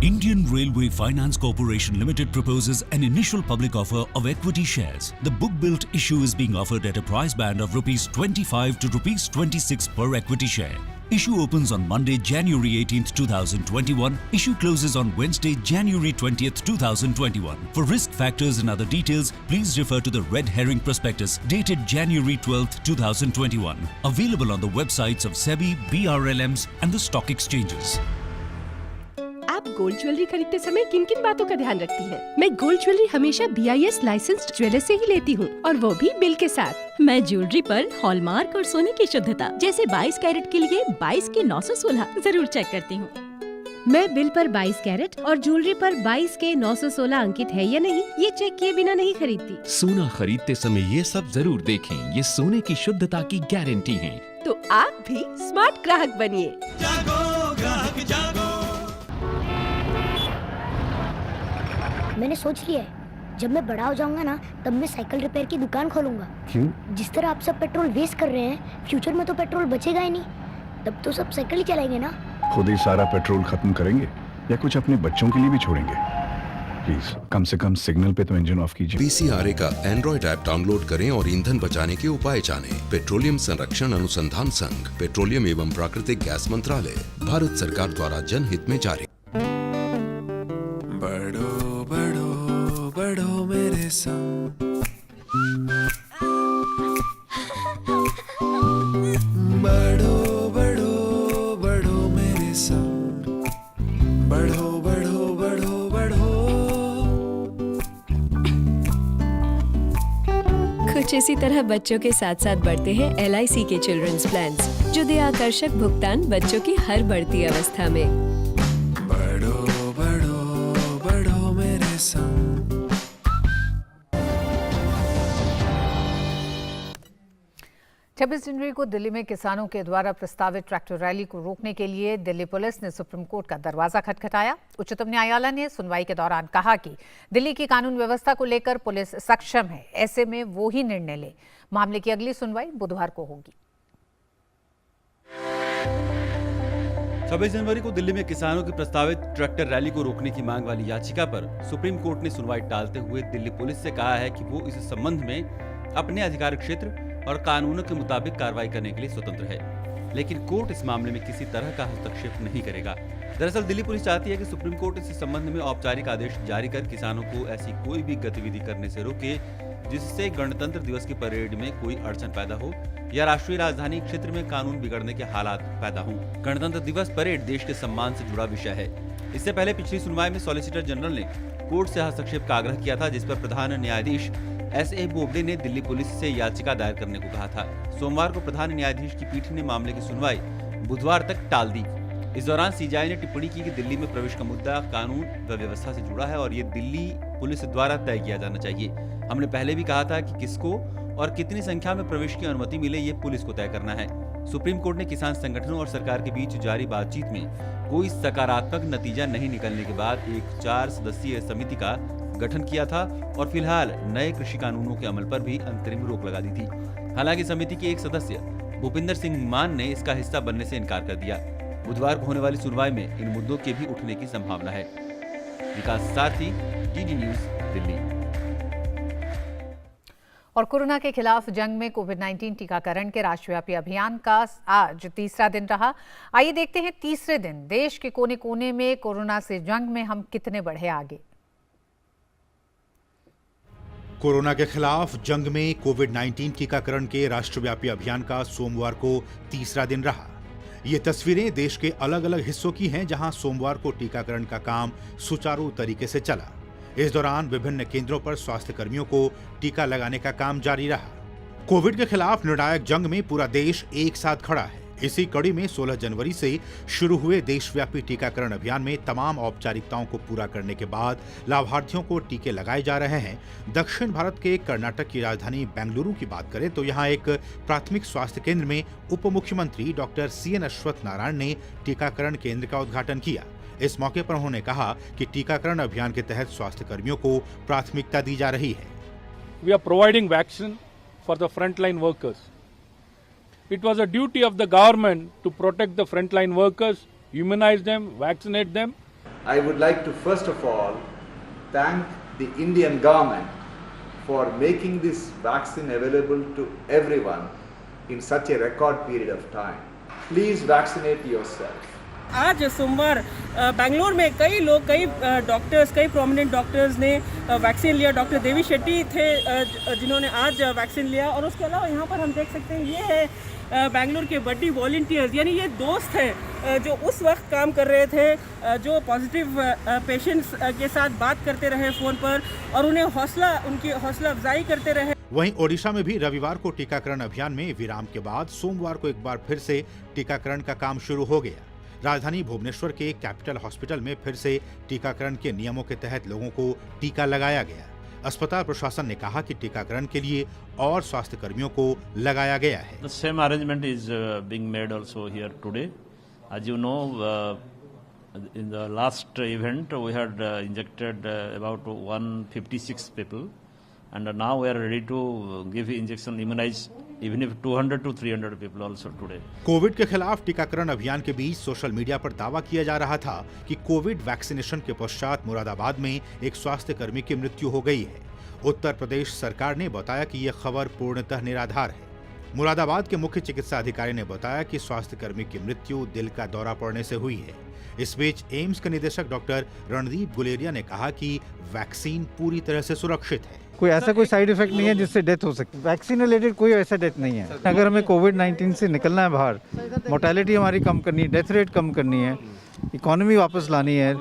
Indian Railway Finance Corporation Limited proposes an initial public offer of equity shares. The book-built issue is being offered at a price band of ₹25 to ₹26 per equity share. Issue opens on Monday, January 18th, 2021. Issue closes on Wednesday, January 20th, 2021. For risk factors and other details, please refer to the Red Herring Prospectus dated January 12th, 2021. Available on the websites of SEBI, BRLMs and the stock exchanges. आप gold jewellery खरीदते समय किन किन बातों का ध्यान रखती हैं? मैं गोल्ड ज्वेलरी हमेशा BIS लाइसेंस्ड ज्वेलर से ही लेती हूँ, और वो भी बिल के साथ। मैं ज्वेलरी पर हॉलमार्क और सोने की शुद्धता जैसे 22 कैरेट के लिए 22 के 916 जरूर चेक करती हूँ। मैं बिल पर 22 कैरेट और ज्वेलरी पर 22 के 916 अंकित है या नहीं, ये चेक किए बिना नहीं खरीदती। सोना खरीदते समय ये सब जरूर देखें, ये सोने की शुद्धता की गारंटी है। तो आप भी स्मार्ट ग्राहक बनिए। जागो ग्राहक जागो। मैंने सोच लिया है, जब मैं बड़ा हो जाऊंगा ना, तब मैं साइकिल रिपेयर की दुकान खोलूंगा। क्यों? जिस तरह आप सब पेट्रोल वेस्ट कर रहे हैं, फ्यूचर में तो पेट्रोल बचेगा ही नहीं, तब तो सब साइकिल ही चलाएंगे ना। खुद ही सारा पेट्रोल खत्म करेंगे या कुछ अपने बच्चों के लिए भी छोड़ेंगे? प्लीज कम से कम सिग्नल पे तो इंजन ऑफ कीजिए। PCRA का एंड्रॉइड ऐप डाउनलोड करें और ईंधन बचाने के उपाय जानें। पेट्रोलियम संरक्षण अनुसंधान संघ, पेट्रोलियम एवं प्राकृतिक गैस मंत्रालय, भारत सरकार द्वारा जनहित में जारी। बढ़ो बढ़ो बढ़ो मेरे संग, बढ़ो बढ़ो बढ़ो मेरे संग, बढ़ो बढ़ो बढ़ो बढ़ो। कुछ इसी तरह बच्चों के साथ साथ बढ़ते हैं LIC के चिल्ड्रंस प्लान्स, जो दे आकर्षक भुगतान बच्चों की हर बढ़ती अवस्था में। बढ़ो बढ़ो बढ़ो मेरे संग। 26 जनवरी को दिल्ली में किसानों के द्वारा प्रस्तावित ट्रैक्टर रैली को रोकने के लिए दिल्ली पुलिस ने सुप्रीम कोर्ट का दरवाजा खटखटाया। उच्चतम न्यायालय ने सुनवाई के दौरान कहा कि दिल्ली की कानून व्यवस्था को लेकर पुलिस सक्षम है, ऐसे में वो ही निर्णय ले। मामले की अगली सुनवाई बुधवार को होगी। 26 जनवरी को दिल्ली में किसानों की प्रस्तावित ट्रैक्टर रैली को रोकने की मांग वाली याचिका पर सुप्रीम कोर्ट ने सुनवाई टालते हुए दिल्ली पुलिस से कहा है कि वो इस संबंध में अपने अधिकार क्षेत्र और कानूनों के मुताबिक कार्रवाई करने के लिए स्वतंत्र है, लेकिन कोर्ट इस मामले में किसी तरह का हस्तक्षेप नहीं करेगा। दरअसल दिल्ली पुलिस चाहती है कि सुप्रीम कोर्ट इस संबंध में औपचारिक आदेश जारी कर किसानों को ऐसी कोई भी गतिविधि करने से रोके जिससे गणतंत्र दिवस की परेड में कोई अड़चन पैदा हो या राष्ट्रीय राजधानी क्षेत्र में कानून बिगड़ने के हालात पैदा हों। गणतंत्र दिवस परेड देश के सम्मान से जुड़ा विषय है। इससे पहले पिछली सुनवाई में सॉलिसिटर जनरल ने कोर्ट से हस्तक्षेप का आग्रह किया था, जिस पर प्रधान न्यायाधीश SA बोबडे ने दिल्ली पुलिस से याचिका दायर करने को कहा था। सोमवार को प्रधान न्यायाधीश की पीठ ने मामले की सुनवाई बुधवार तक टाल दी। इस दौरान CJI ने टिप्पणी की कि दिल्ली में प्रवेश का मुद्दा कानून व व्यवस्था से जुड़ा है और ये दिल्ली पुलिस द्वारा तय किया जाना चाहिए। हमने पहले भी कहा था कि किसको और कितनी संख्या में प्रवेश की अनुमति मिले ये पुलिस को तय करना है। सुप्रीम कोर्ट ने किसान संगठनों और सरकार के बीच जारी बातचीत में कोई सकारात्मक नतीजा नहीं निकलने के बाद एक 4 सदस्यीय समिति का गठन किया था और फिलहाल नए कृषि कानूनों के अमल पर भी अंतरिम रोक लगा दी थी। हालांकि समिति के एक सदस्य भूपिंदर सिंह मान ने इसका हिस्सा बनने से इनकार कर दिया। बुधवार को होने वाली सुनवाई में इन मुद्दों के भी उठने की संभावना है। विकास साथी, DD न्यूज, दिल्ली। और कोरोना के खिलाफ जंग में कोविड-19 टीकाकरण के राष्ट्रव्यापी अभियान का आज तीसरा दिन रहा। आइए देखते हैं तीसरे दिन देश के कोने कोने में कोरोना से जंग में हम कितने बढ़े आगे। कोरोना के खिलाफ जंग में कोविड-19 टीकाकरण के राष्ट्रव्यापी अभियान का सोमवार को तीसरा दिन रहा। ये तस्वीरें देश के अलग अलग हिस्सों की हैं, जहां सोमवार को टीकाकरण का काम सुचारू तरीके से चला। इस दौरान विभिन्न केंद्रों पर स्वास्थ्य कर्मियों को टीका लगाने का काम जारी रहा। कोविड के खिलाफ निर्णायक जंग में पूरा देश एक साथ खड़ा है। इसी कड़ी में 16 जनवरी से शुरू हुए देशव्यापी टीकाकरण अभियान में तमाम औपचारिकताओं को पूरा करने के बाद लाभार्थियों को टीके लगाए जा रहे हैं। दक्षिण भारत के कर्नाटक की राजधानी बेंगलुरु की बात करें तो यहाँ एक प्राथमिक स्वास्थ्य केंद्र में उप मुख्यमंत्री डॉक्टर CN अश्वत्थ नारायण ने टीकाकरण केंद्र का उद्घाटन किया। इस मौके पर उन्होंने कहा कि टीकाकरण अभियान के तहत स्वास्थ्य कर्मियों को प्राथमिकता दी जा रही है। We are providing vaccine for the frontline workers. It was a duty of the government to protect the frontline workers, immunize them, vaccinate them. I would like to first of all thank the Indian government for making this vaccine available to everyone in such a record period of time. Please vaccinate yourself. आज सोमवार बेंगलोर में कई लोग, कई doctors, कई prominent doctors ने vaccine लिया। Doctor Devi Shetty थे जिन्होंने आज वैक्सीन लिया। और उसके अलावा यहाँ पर हम देख सकते हैं ये है बेंगलोर के बड्डी वॉलंटियर्स, यानी ये दोस्त हैं जो उस वक्त काम कर रहे थे, जो पॉजिटिव पेशेंट्स के साथ बात करते रहे फ़ोन पर और उन्हें उनकी हौसला अफजाई करते रहे। वहीं ओडिशा में भी रविवार को टीकाकरण अभियान में विराम के बाद सोमवार को एक बार फिर से टीकाकरण का काम शुरू हो गया। राजधानी भुवनेश्वर के कैपिटल हॉस्पिटल में फिर से टीकाकरण के नियमों के तहत लोगों को टीका लगाया गया। अस्पताल प्रशासन ने कहा कि टीकाकरण के लिए और स्वास्थ्य कर्मियों को लगाया गया है। The same arrangement is being made also here today. As you know, in the last event we had injected about 156 people, and now we are ready to give injection, immunize even if 200 to 300 people also today. Covid के खिलाफ टीकाकरण अभियान के बीच social media पर दावा किया जा रहा था कि कोविड वैक्सीनेशन के पश्चात मुरादाबाद में एक स्वास्थ्य कर्मी की मृत्यु हो गई है। उत्तर प्रदेश सरकार ने बताया कि यह खबर पूर्णतः निराधार है। मुरादाबाद के मुख्य चिकित्सा अधिकारी ने बताया कि स्वास्थ्य कर्मी की मृत्यु दिल का दौरा पड़ने से हुई है। इस बीच एम्स के निदेशक डॉक्टर रणदीप गुलेरिया ने कहा कि वैक्सीन पूरी तरह से सुरक्षित है। कोई ऐसा कोई साइड इफेक्ट नहीं है जिससे डेथ हो सकती है। वैक्सीन रिलेटेड कोई ऐसा डेथ नहीं है। अगर हमें कोविड-19 से निकलना है बाहर, मोर्टेलिटी हमारी कम करनी है, डेथ रेट कम करनी है, इकोनॉमी वापस लानी है,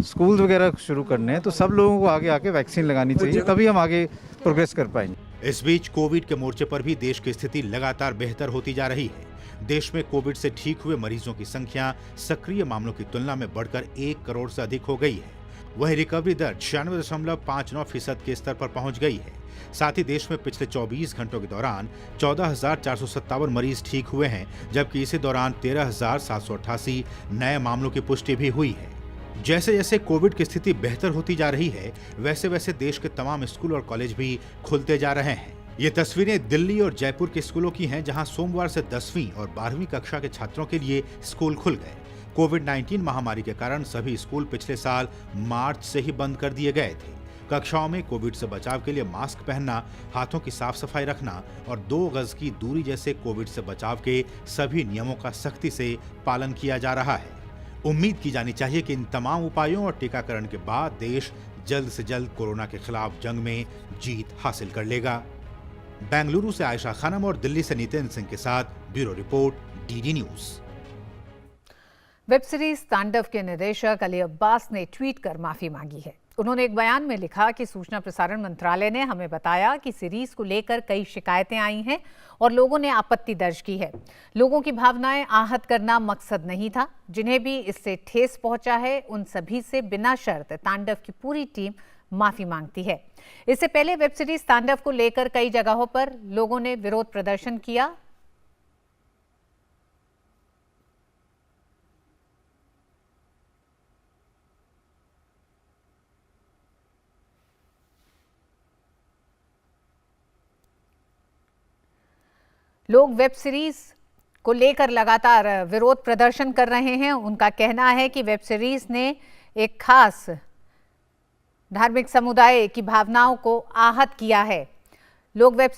स्कूल वगैरह शुरू करने हैं, तो सब लोगों को आगे आके वैक्सीन लगानी चाहिए, तभी हम आगे प्रोग्रेस कर पाएंगे। इस बीच कोविड के मोर्चे पर भी देश की स्थिति लगातार बेहतर होती जा रही है। देश में कोविड से ठीक हुए मरीजों की संख्या सक्रिय मामलों की तुलना में बढ़कर 1 करोड़ से अधिक हो गई है। वहीं रिकवरी दर 96.59% के स्तर पर पहुंच गई है। साथ ही देश में पिछले 24 घंटों के दौरान 14,457 मरीज ठीक हुए हैं, जबकि इसी दौरान 13,788 नए मामलों की पुष्टि भी हुई है। जैसे जैसे कोविड की स्थिति बेहतर होती जा रही है, वैसे वैसे देश के तमाम स्कूल और कॉलेज भी खुलते जा रहे हैं। ये तस्वीरें दिल्ली और जयपुर के स्कूलों की हैं, जहां सोमवार से 10वीं और 12वीं कक्षा के छात्रों के लिए स्कूल खुल गए। कोविड-19 महामारी के कारण सभी स्कूल पिछले साल मार्च से ही बंद कर दिए गए थे। कक्षाओं में कोविड से बचाव के लिए मास्क पहनना, हाथों की साफ सफाई रखना और 2 गज की दूरी जैसे कोविड से बचाव के सभी नियमों का सख्ती से पालन किया जा रहा है। उम्मीद की जानी चाहिए कि इन तमाम उपायों और टीकाकरण के बाद देश जल्द से जल्द कोरोना के खिलाफ जंग में जीत हासिल कर लेगा। बेंगलुरु से आयशा खानम और दिल्ली से नितिन सिंह के साथ bureau report, DD news. Web series तांडव के निर्देशक अली अब्बास ने ट्वीट कर माफी मांगी है। उन्होंने एक बयान में लिखा कि सूचना प्रसारण मंत्रालय ने हमें बताया कि सीरीज को लेकर कई शिकायतें आई हैं और लोगों ने आपत्ति दर्ज की है। लोगों की भावनाएं आहत करना मकसद नहीं था। जिन्हें भी इससे ठेस पहुंचा है, उन सभी से बिना शर्त तांडव की पूरी टीम माफी मांगती है। इससे पहले वेब सीरीज तांडव को लेकर कई जगहों पर लोगों ने विरोध प्रदर्शन किया। लोग वेब सीरीज को लेकर लगातार विरोध प्रदर्शन कर रहे हैं। उनका कहना है कि वेब सीरीज ने एक खास धार्मिक समुदाय की भावनाओं को आहत किया है। लोग वेब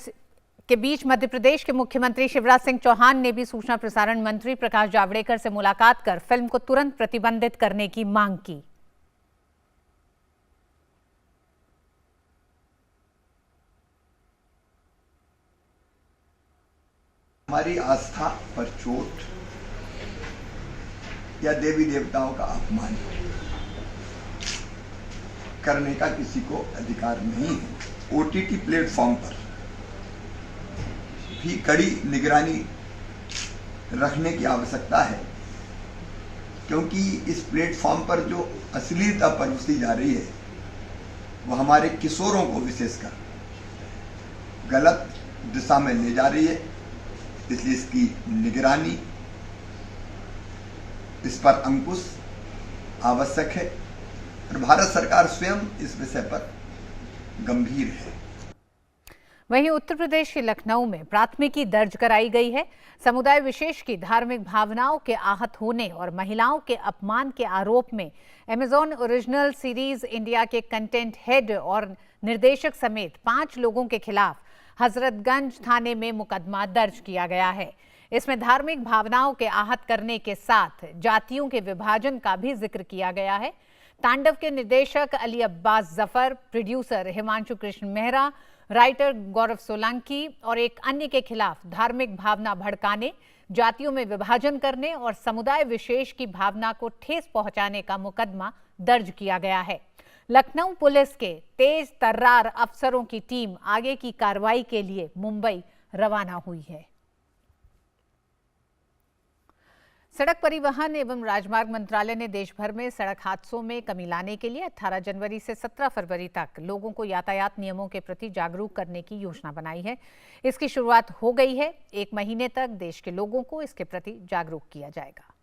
के बीच मध्य प्रदेश के मुख्यमंत्री शिवराज सिंह चौहान ने भी सूचना प्रसारण मंत्री प्रकाश जावड़ेकर से मुलाकात कर फिल्म को तुरंत प्रतिबंधित करने की मांग की। हमारी आस्था पर चोट या देवी देवताओं का अपमान करने का किसी को अधिकार नहीं है। ओटीटी प्लेटफॉर्म पर भी कड़ी निगरानी रखने की आवश्यकता है, क्योंकि इस प्लेटफॉर्म पर जो अश्लीलता परोसी जा रही है वो हमारे किशोरों को विशेषकर गलत दिशा में ले जा रही है। इसलिए इसकी निगरानी, इस पर अंकुश आवश्यक है और भारत सरकार स्वयं इस विषय पर गंभीर है। वहीं उत्तर प्रदेश के लखनऊ में प्राथमिकी दर्ज कराई गई है। समुदाय विशेष की धार्मिक भावनाओं के आहत होने और महिलाओं के अपमान के आरोप में अमेजॉन ओरिजिनल सीरीज इंडिया के कंटेंट हेड और निर्देशक समेत 5 लोगों के खिलाफ हजरतगंज थाने में मुकदमा दर्ज किया गया है। इसमें धार्मिक भावनाओं के आहत करने के साथ जातियों के विभाजन का भी जिक्र किया गया है। तांडव के निर्देशक अली अब्बास जफर, प्रोड्यूसर हिमांशु कृष्ण मेहरा, राइटर गौरव सोलंकी और एक अन्य के खिलाफ धार्मिक भावना भड़काने, जातियों में विभाजन करने और समुदाय विशेष की भावना को ठेस पहुंचाने का मुकदमा दर्ज किया गया है। लखनऊ पुलिस के तेज तर्रार अफसरों की टीम आगे की कार्रवाई के लिए मुंबई रवाना हुई है। सड़क परिवहन एवं राजमार्ग मंत्रालय ने देश भर में सड़क हादसों में कमी लाने के लिए 18 जनवरी से 17 फरवरी तक लोगों को यातायात नियमों के प्रति जागरूक करने की योजना बनाई है। इसकी शुरुआत हो गई है। 1 महीने तक देश के लोगों को इसके प्रति जागरूक किया जाएगा।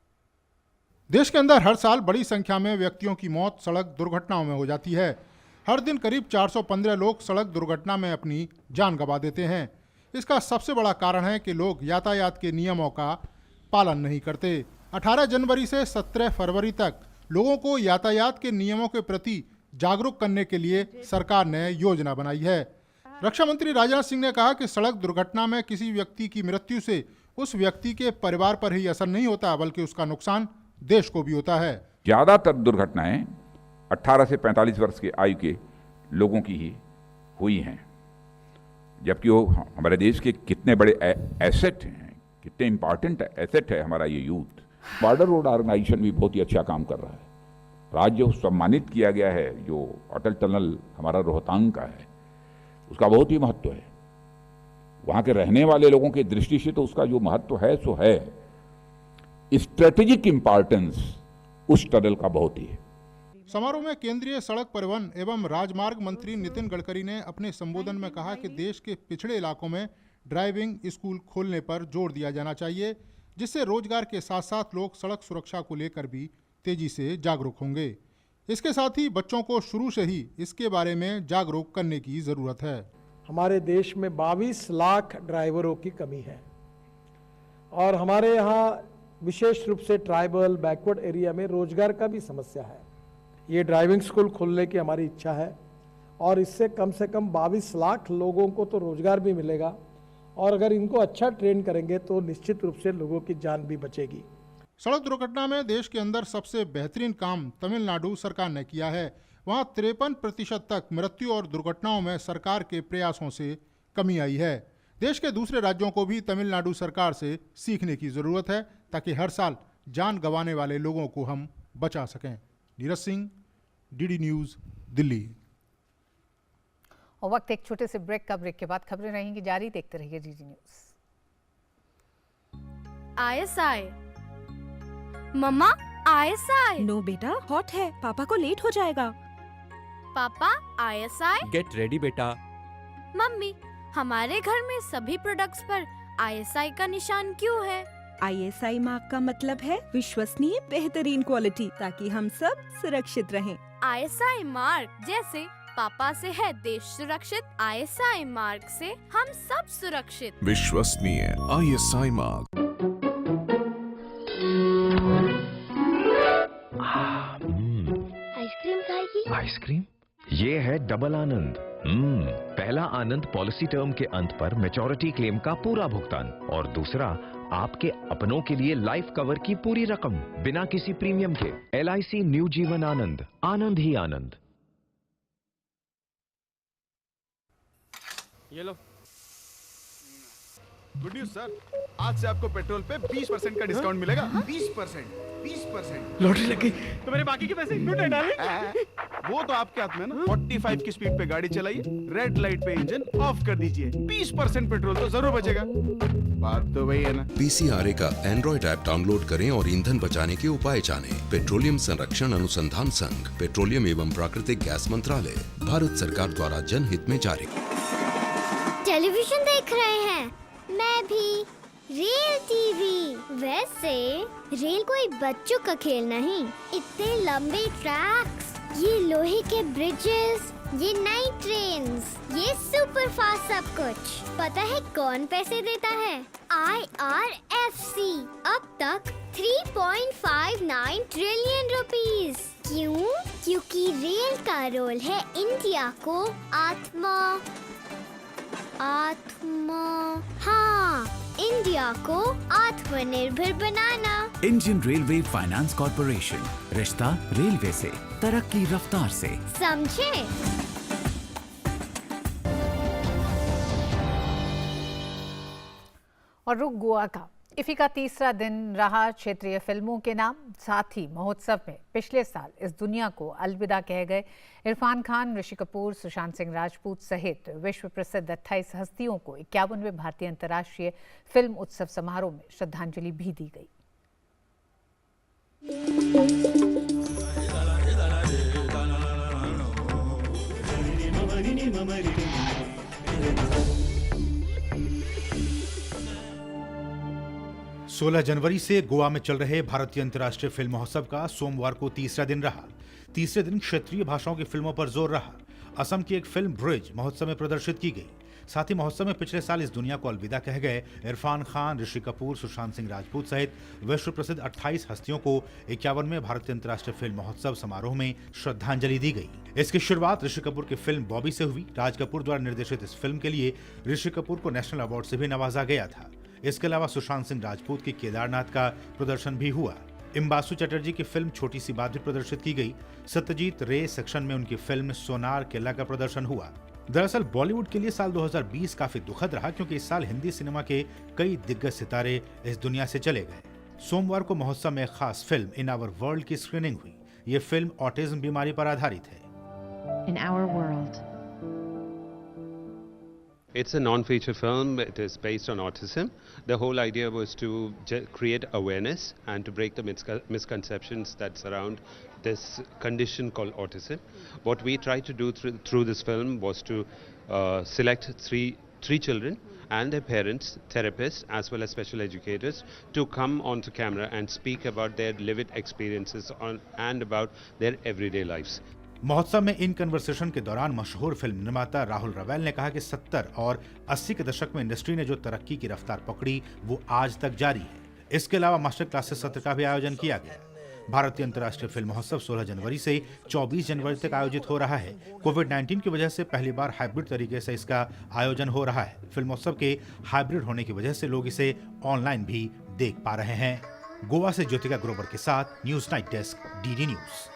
देश के अंदर हर साल बड़ी संख्या में व्यक्तियों की मौत सड़क दुर्घटनाओं में हो जाती है। हर दिन करीब 415 लोग सड़क दुर्घटना में अपनी जान गंवा देते हैं। इसका सबसे बड़ा कारण है कि लोग यातायात के नियमों का पालन नहीं करते। 18 जनवरी से 17 फरवरी तक लोगों को यातायात के नियमों के प्रति जागरूक करने के लिए सरकार ने योजना बनाई है। रक्षा मंत्री राजनाथ सिंह ने कहा कि सड़क दुर्घटना में किसी व्यक्ति की मृत्यु से उस व्यक्ति के परिवार पर ही असर नहीं होता, बल्कि उसका नुकसान देश को भी होता है। ज्यादातर दुर्घटनाएं 18 से 45 वर्ष के आयु के लोगों की ही हुई हैं, जबकि वो हमारे देश के कितने बड़े एसेट हैं, कितने इंपॉर्टेंट एसेट है हमारा ये यूथ। बॉर्डर रोड ऑर्गेनाइजेशन भी बहुत ही अच्छा काम कर रहा है। राज्य सम्मानित किया गया है, जो अटल टनल हमारा रोहतांग का है, उसका बहुत ही महत्व है। वहाँ के रहने वाले लोगों की दृष्टि से तो उसका जो महत्व है सो है। स्ट्रेटेजिक इंपॉर्टेंस उस टनल का बहुत ही है। समारोह में केंद्रीय सड़क परिवहन एवं राजमार्ग मंत्री नितिन गडकरी ने अपने संबोधन में कहा कि देश के पिछड़े इलाकों में ड्राइविंग स्कूल खोलने पर जोर दिया जाना चाहिए, जिससे रोजगार के साथ साथ लोग सड़क सुरक्षा को लेकर भी तेजी से जागरूक होंगे। इसके साथ ही बच्चों को शुरू से ही इसके बारे में जागरूक करने की जरूरत है। हमारे देश में 22 लाख ड्राइवरों की कमी है और हमारे यहाँ विशेष रूप से ट्राइबल बैकवर्ड एरिया में रोजगार का भी समस्या है। ये ड्राइविंग स्कूल खोलने की हमारी इच्छा है और इससे कम से कम 22 लाख लोगों को तो रोजगार भी मिलेगा और अगर इनको अच्छा ट्रेन करेंगे तो निश्चित रूप से लोगों की जान भी बचेगी। सड़क दुर्घटना में देश के अंदर सबसे बेहतरीन काम तमिलनाडु सरकार ने किया है। वहाँ 53% तक मृत्यु और दुर्घटनाओं में सरकार के प्रयासों से कमी आई है। देश के दूसरे राज्यों को भी तमिलनाडु सरकार से सीखने की जरूरत है, ताकि हर साल जान गंवाने वाले लोगों को हम बचा सकें। Neeraj Singh, DD news, Delhi. और वक्त एक छोटे से ब्रेक का। ब्रेक के बाद खबरें रहेंगी जारी। देखते रहिए डीडी न्यूज। ISI मम्मा, ISI। नो बेटा, हॉट है, पापा को लेट हो जाएगा। पापा, ISI। गेट रेडी बेटा। मम्मी, हमारे घर में सभी प्रोडक्ट्स पर ISI का निशान क्यों है? ISI मार्क का मतलब है विश्वसनीय बेहतरीन क्वालिटी, ताकि हम सब सुरक्षित रहें। ISI मार्क जैसे पापा से है देश सुरक्षित, ISI मार्क से हम सब सुरक्षित। विश्वसनीय ISI मार्क। आइसक्रीम खाएगी? आइसक्रीम? ये है डबल आनंद। पहला आनंद पॉलिसी टर्म के अंत पर मैच्योरिटी क्लेम का पूरा भुगतान, और दूसरा आपके अपनों के लिए लाइफ कवर की पूरी रकम बिना किसी प्रीमियम के। LIC न्यू जीवन आनंद, आनंद ही आनंद। ये लो। गुड न्यूज सर, आज से आपको पेट्रोल पे 20% का डिस्काउंट मिलेगा। 20%। लॉटरी लग गई तो मेरे बाकी के पैसे क्यों नहीं डाले? वो तो आपके हाथ में ना। 45 की स्पीड पे गाड़ी चलाइए, रेड लाइट पे इंजन ऑफ कर दीजिए, 20% पेट्रोल तो जरूर बचेगा। बात तो वही है ना। PCRA का एंड्रॉइड ऐप डाउनलोड करें और ईंधन बचाने के उपाय जानें। पेट्रोलियम संरक्षण अनुसंधान संघ, पेट्रोलियम एवं प्राकृतिक गैस मंत्रालय, भारत सरकार द्वारा जनहित में जारी। टेलीविजन देख रहे हैं? मैं भी। Rail TV. वैसे रेल कोई बच्चों का खेल नहीं। इतने लंबे ट्रैक्स, ये लोहे के ब्रिजेस, ये नई ट्रेन्स, ये सुपर फास्ट सब कुछ। पता है कौन पैसे देता है? IRFC। अब तक 3.59 ट्रिलियन रुपीस। क्यों? क्योंकि रेल का रोल है इंडिया को हाँ, इंडिया को आत्मनिर्भर बनाना। इंडियन रेलवे फाइनेंस कॉर्पोरेशन, रिश्ता रेलवे से, तरक्की रफ्तार से। समझे? और रुक गोवा का। इफ़ी का तीसरा दिन रहा क्षेत्रीय फिल्मों के नाम। साथ ही महोत्सव में पिछले साल इस दुनिया को अलविदा कह गए इरफान खान, ऋषि कपूर, सुशांत सिंह राजपूत सहित विश्व प्रसिद्ध 28 हस्तियों को 51वें भारतीय अंतर्राष्ट्रीय फिल्म उत्सव समारोह में श्रद्धांजलि भी दी गई। 16 जनवरी से गोवा में चल रहे भारतीय अंतर्राष्ट्रीय फिल्म महोत्सव का सोमवार को तीसरा दिन रहा। तीसरे दिन क्षेत्रीय भाषाओं की फिल्मों पर जोर रहा। असम की एक फिल्म ब्रिज महोत्सव में प्रदर्शित की गई। साथ ही महोत्सव में पिछले साल इस दुनिया को अलविदा कह गए इरफान खान, ऋषि कपूर, सुशांत सिंह राजपूत सहित विश्व प्रसिद्ध 28 हस्तियों को 51वें भारतीय अंतर्राष्ट्रीय फिल्म महोत्सव समारोह में श्रद्धांजलि दी गई। इसकी शुरुआत ऋषि कपूर की फिल्म बॉबी से हुई। राज कपूर द्वारा निर्देशित इस फिल्म के लिए ऋषि कपूर को नेशनल अवार्ड से भी नवाजा गया था। इसके अलावा सुशांत सिंह राजपूत की केदारनाथ का प्रदर्शन भी हुआ। इम्बासु चटर्जी की फिल्म छोटी सी बात भी प्रदर्शित की गई। सत्यजीत रे सेक्शन में उनकी फिल्म सोनार केला का प्रदर्शन हुआ। दरअसल बॉलीवुड के लिए साल 2020 काफी दुखद रहा, क्योंकि इस साल हिंदी सिनेमा के कई दिग्गज सितारे इस दुनिया से चले गए। सोमवार को महोत्सव में खास फिल्म इन आवर वर्ल्ड की स्क्रीनिंग हुई। ये फिल्म ऑटिज्म बीमारी पर आधारित है। In our world. It's a non-feature film. It is based on autism. The whole idea was to create awareness and to break the misconceptions that surround this condition called autism. What we tried to do through this film was to select three children and their parents, therapists, as well as special educators, to come onto camera and speak about their lived experiences and about their everyday lives. महोत्सव में in conversation के दौरान मशहूर film निर्माता राहुल रवैल ने कहा कि 70 और 80 के दशक में इंडस्ट्री ने जो तरक्की की रफ्तार पकड़ी वो आज तक जारी है। इसके अलावा मास्टर क्लासेस सत्र का भी आयोजन किया गया। भारतीय अंतर्राष्ट्रीय फिल्म महोत्सव 16 जनवरी से 24 जनवरी तक आयोजित हो रहा है। कोविड-19 की वजह से पहली बार हाइब्रिड तरीके से इसका आयोजन हो रहा है। फिल्मोत्सव के हाइब्रिड होने की वजह से लोग इसे ऑनलाइन भी देख पा रहे हैं। गोवा से ज्योतिका ग्रोवर के साथ news night desk, DD news.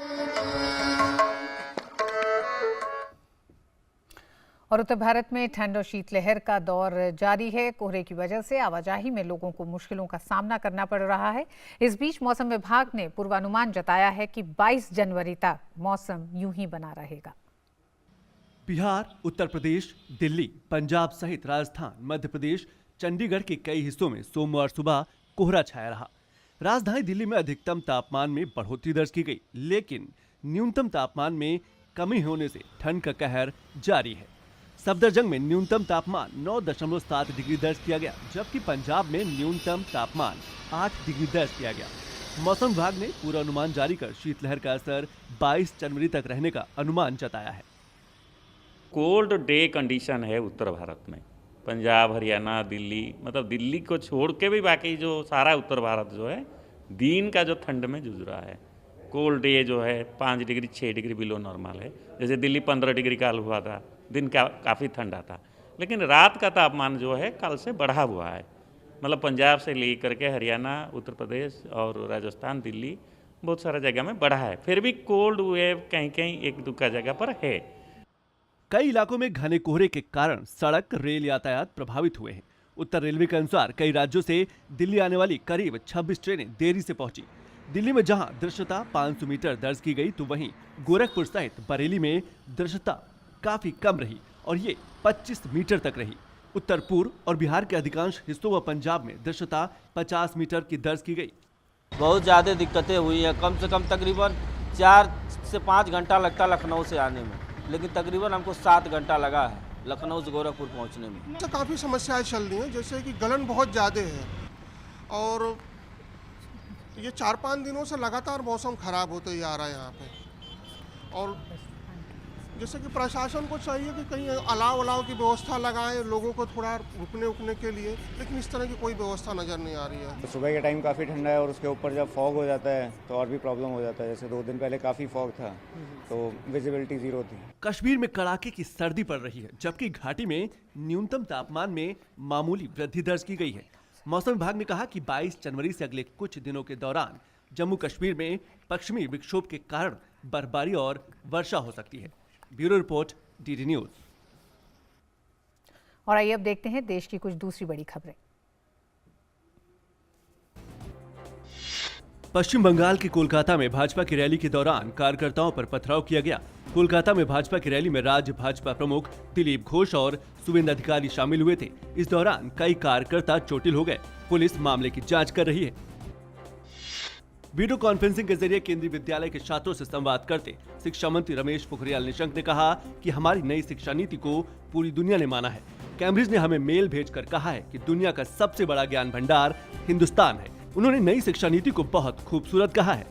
और उत्तर भारत में ठंड और शीतलहर का दौर जारी है। कोहरे की वजह से आवाजाही में लोगों को मुश्किलों का सामना करना पड़ रहा है। इस बीच मौसम विभाग ने पूर्वानुमान जताया है कि 22 जनवरी तक मौसम यूं ही बना रहेगा। बिहार, उत्तर प्रदेश, दिल्ली, पंजाब सहित राजस्थान, मध्य प्रदेश, चंडीगढ़ के कई हिस्सों में सोमवार सुबह कोहरा छाया रहा। राजधानी दिल्ली में अधिकतम तापमान में बढ़ोतरी दर्ज की गई, लेकिन न्यूनतम तापमान में कमी होने से ठंड का कहर जारी है। सफदरजंग में न्यूनतम तापमान 9.7 डिग्री दर्ज किया गया, जबकि पंजाब में न्यूनतम तापमान 8 डिग्री दर्ज किया गया। मौसम विभाग ने पूर्वानुमान जारी कर शीतलहर का असर 22 जनवरी तक रहने का अनुमान जताया है। कोल्ड डे कंडीशन है उत्तर भारत में। पंजाब, हरियाणा, दिल्ली, मतलब दिल्ली को छोड़ के भी बाकी जो सारा उत्तर भारत जो है दिन का जो ठंड में जूझ रहा है। कोल्ड डे जो है 5 डिग्री 6 डिग्री बिलो नॉर्मल है। जैसे दिल्ली 15 डिग्री कल हुआ था, दिन का काफ़ी ठंडा था, लेकिन रात का तापमान जो है कल से बढ़ा हुआ है। मतलब पंजाब से लेकर के हरियाणा, उत्तर प्रदेश और राजस्थान, दिल्ली बहुत सारा जगह में बढ़ा है। फिर भी कोल्ड वेव कहीं कहीं एक दुक्का जगह पर है। कई इलाकों में घने कोहरे के कारण सड़क, रेल यातायात प्रभावित हुए हैं। उत्तर रेलवे के अनुसार कई राज्यों से दिल्ली आने वाली करीब 26 ट्रेनें देरी से पहुंची। दिल्ली में जहां दृश्यता 500 मीटर दर्ज की गई, तो वहीं गोरखपुर सहित बरेली में दृश्यता काफी कम रही और ये 25 मीटर तक रही। उत्तर पूर्व और बिहार के अधिकांश हिस्सों व पंजाब में दृश्यता 50 मीटर की दर्ज की गई। बहुत ज़्यादा दिक्कतें हुई हैं। कम से कम तकरीबन 4 से 5 घंटा लगता लखनऊ से आने में, लेकिन तकरीबन हमको 7 घंटा लगा है लखनऊ से गोरखपुर पहुंचने में। तो काफ़ी समस्याएं चल रही हैं, जैसे कि गलन बहुत ज़्यादा है और ये 4-5 दिनों से लगातार मौसम ख़राब होते ही आ रहा है यहाँ पे। और जैसे कि प्रशासन को चाहिए कि कहीं अलाव की व्यवस्था लगाएं लोगों को थोड़ा रुकने के लिए, लेकिन इस तरह की कोई व्यवस्था नज़र नहीं आ रही है। तो सुबह के टाइम काफ़ी ठंडा है और उसके ऊपर जब फॉग हो जाता है तो और भी प्रॉब्लम हो जाता है। जैसे 2 दिन पहले काफ़ी फॉग था तो विजिबिलिटी 0 थी। कश्मीर में कड़ाके की सर्दी पड़ रही है, जबकि घाटी में न्यूनतम तापमान में मामूली वृद्धि दर्ज की गई है। मौसम विभाग ने कहा कि 22 जनवरी से अगले कुछ दिनों के दौरान जम्मू कश्मीर में पश्चिमी विक्षोभ के कारण बर्फबारी और वर्षा हो सकती है। Bureau report, DD news. और आइए अब देखते हैं देश की कुछ दूसरी बड़ी खबरें। पश्चिम बंगाल के कोलकाता में भाजपा की रैली के दौरान कार्यकर्ताओं पर पथराव किया गया। कोलकाता में भाजपा की रैली में राज्य भाजपा प्रमुख दिलीप घोष और शुभेंदु अधिकारी शामिल हुए थे। इस दौरान कई कार्यकर्ता चोटिल हो गए। पुलिस मामले की जांच कर रही है। वीडियो कॉन्फ्रेंसिंग के जरिए केंद्रीय विद्यालय के छात्रों से संवाद करते शिक्षा मंत्री रमेश पोखरियाल निशंक ने कहा कि हमारी नई शिक्षा नीति को पूरी दुनिया ने माना है। कैम्ब्रिज ने हमें मेल भेजकर कहा है कि दुनिया का सबसे बड़ा ज्ञान भंडार हिंदुस्तान है। उन्होंने नई शिक्षा नीति को बहुत खूबसूरत कहा है।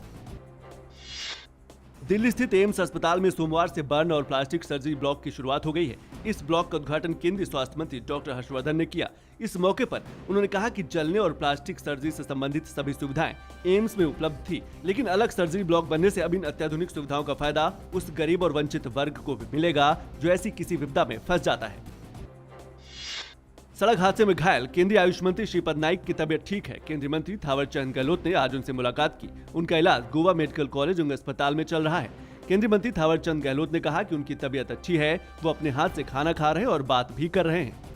दिल्ली स्थित एम्स अस्पताल में सोमवार से बर्न और प्लास्टिक सर्जरी ब्लॉक की शुरुआत हो गई है। इस ब्लॉक का उद्घाटन केंद्रीय स्वास्थ्य मंत्री डॉक्टर हर्षवर्धन ने किया। इस मौके पर उन्होंने कहा कि जलने और प्लास्टिक सर्जरी से संबंधित सभी सुविधाएं एम्स में उपलब्ध थी, लेकिन अलग सर्जरी ब्लॉक बनने से अब इन अत्याधुनिक सुविधाओं का फायदा उस गरीब और वंचित वर्ग को भी मिलेगा जो ऐसी किसी विपदा में फंस जाता है। सड़क हादसे में घायल केंद्रीय आयुष मंत्री श्रीपद नाइक की तबीयत ठीक है। केंद्रीय मंत्री थावरचंद गहलोत ने आज उनसे मुलाकात की। उनका इलाज गोवा मेडिकल कॉलेज उंग अस्पताल में चल रहा है। केंद्रीय मंत्री थावरचंद गहलोत ने कहा कि उनकी तबीयत अच्छी है, वो अपने हाथ से खाना खा रहे हैं और बात भी कर रहे हैं।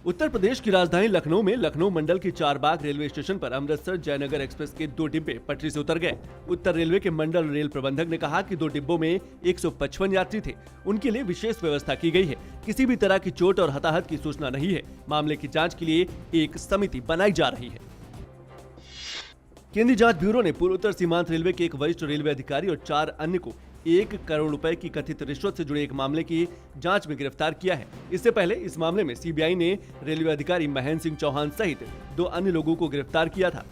उत्तर प्रदेश की राजधानी लखनऊ में लखनऊ मंडल की चारबाग रेलवे स्टेशन पर अमृतसर जयनगर एक्सप्रेस के 2 डिब्बे पटरी से उतर गए। उत्तर रेलवे के मंडल रेल प्रबंधक ने कहा कि 2 डिब्बों में 155 यात्री थे। उनके लिए विशेष व्यवस्था की गई है। किसी भी तरह की चोट और हताहत की सूचना नहीं है। मामले की जांच के लिए एक समिति बनाई जा रही है। केंद्रीय जांच ब्यूरो ने पूर्वोत्तर सीमांत रेलवे के एक वरिष्ठ रेलवे अधिकारी और 4 अन्य को 1 करोड़ रुपए की कथित रिश्वत से जुड़े एक मामले की जांच में गिरफ्तार किया है। इससे पहले इस मामले में सीबीआई ने रेलवे अधिकारी महेंद्र सिंह चौहान सहित 2 अन्य लोगों को गिरफ्तार किया था।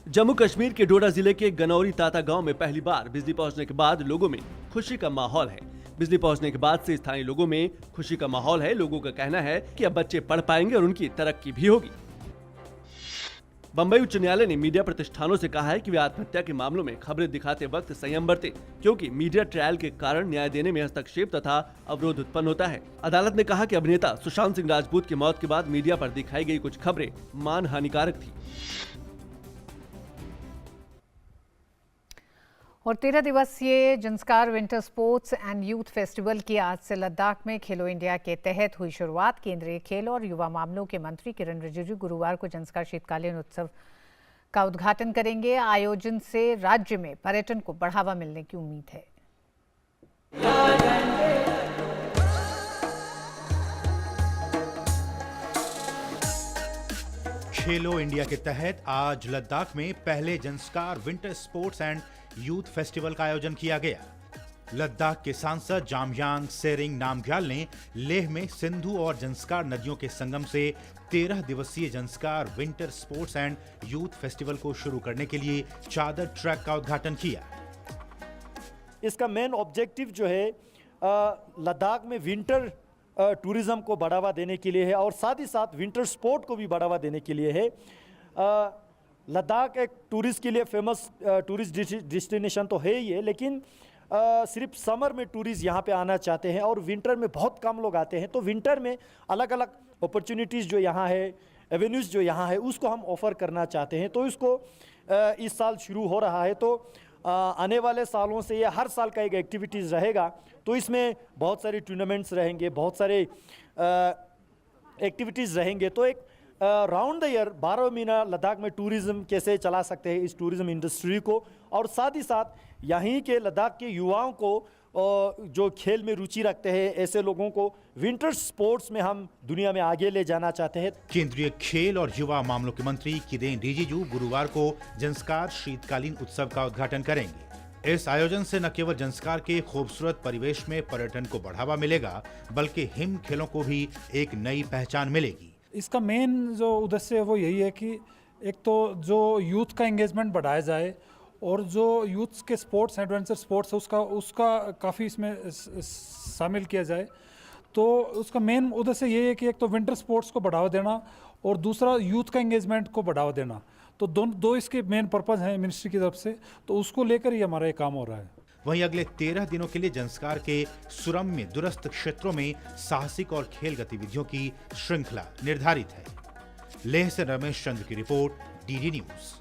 जम्मू कश्मीर के डोडा जिले के गनौरी ताता गांव में पहली बार बिजली पहुंचने के बाद लोगों में खुशी का माहौल है। बिजली पहुंचने के बाद से स्थानीय लोगों में खुशी का माहौल है। लोगों का कहना है कि अब बच्चे पढ़ पाएंगे और उनकी तरक्की भी होगी। बम्बई उच्च न्यायालय ने मीडिया प्रतिष्ठानों से कहा है कि वे आत्महत्या के मामलों में खबरें दिखाते वक्त संयम बरतें, क्योंकि मीडिया ट्रायल के कारण न्याय देने में हस्तक्षेप तथा अवरोध उत्पन्न होता है। अदालत ने कहा कि अभिनेता सुशांत सिंह राजपूत की मौत के बाद मीडिया पर दिखाई गई कुछ खबरें मान हानिकारक थी। और 13 दिवसीय Zanskar winter sports and youth festival की आज से लद्दाख में खेलो इंडिया के तहत हुई शुरुआत। केंद्रीय खेल और युवा मामलों के मंत्री किरण रिजिजू गुरुवार को जंस्कार शीतकालीन उत्सव का उद्घाटन करेंगे। आयोजन से राज्य में पर्यटन को बढ़ावा मिलने की उम्मीद है। खेलो इंडिया के तहत आज लद्दाख में पहले Zanskar winter sports and youth festival का आयोजन किया गया। लद्दाख के सांसद जामयांग सेरिंग नामग्याल ने लेह में सिंधु और जंस्कार नदियों के संगम से 13 दिवसीय Zanskar winter sports and youth festival को शुरू करने के लिए चादर ट्रैक का उद्घाटन किया। इसका मेन ऑब्जेक्टिव जो है लद्दाख में विंटर टूरिज्म को बढ़ावा देने के लिए है और साथ ही साथ विंटर स्पोर्ट को भी बढ़ावा देने के लिए है। लद्दाख एक टूरिस्ट के लिए फेमस टूरिस्ट डेस्टिनेशन तो है ही है, लेकिन सिर्फ समर में टूरिस्ट यहाँ पे आना चाहते हैं और विंटर में बहुत कम लोग आते हैं। तो विंटर में अलग अलग अपॉर्चुनिटीज़ जो यहाँ है, एवेन्यूज़ जो यहाँ है, उसको हम ऑफ़र करना चाहते हैं। तो इसको इस साल शुरू हो रहा है। तो आने वाले सालों से ये हर साल का एक एक्टिविटीज़ रहेगा। तो इसमें बहुत सारे टूर्नामेंट्स रहेंगे, बहुत सारे एक्टिविटीज़ रहेंगे। तो एक राउंड द ईयर 12 महीना लद्दाख में टूरिज़्म कैसे चला सकते हैं, इस टूरिज़्म इंडस्ट्री को, और साथ ही साथ यहीं के लद्दाख के युवाओं को जो खेल में रुचि रखते हैं, ऐसे लोगों को विंटर स्पोर्ट्स में हम दुनिया में आगे ले जाना चाहते हैं। केंद्रीय खेल और युवा मामलों के मंत्री किरेन रिजिजू गुरुवार को जंस्कार शीतकालीन उत्सव का उद्घाटन करेंगे। इस आयोजन से न केवल जंस्कार के खूबसूरत परिवेश में पर्यटन को बढ़ावा मिलेगा, बल्कि हिम खेलों को भी एक नई पहचान मिलेगी। इसका मेन जो उद्देश्य है वो यही है कि एक तो जो यूथ का एंगेजमेंट बढ़ाया जाए और जो यूथ के स्पोर्ट्स एडवेंचर स्पोर्ट्स है उसका काफ़ी इसमें शामिल किया जाए। तो उसका मेन उद्देश्य ये है कि एक तो विंटर स्पोर्ट्स को बढ़ावा देना और दूसरा यूथ का एंगेजमेंट को बढ़ावा देना। तो दो इसके मेन पर्पज़ हैं मिनिस्ट्री की तरफ से, तो उसको लेकर ही हमारा ये काम हो रहा है। वहीं अगले 13 दिनों के लिए जंस्कार के सुरम्य दूरस्थ क्षेत्रों में साहसिक और खेल गतिविधियों की श्रृंखला निर्धारित है। लेह से रमेश चंद्र की रिपोर्ट, डीडी न्यूज।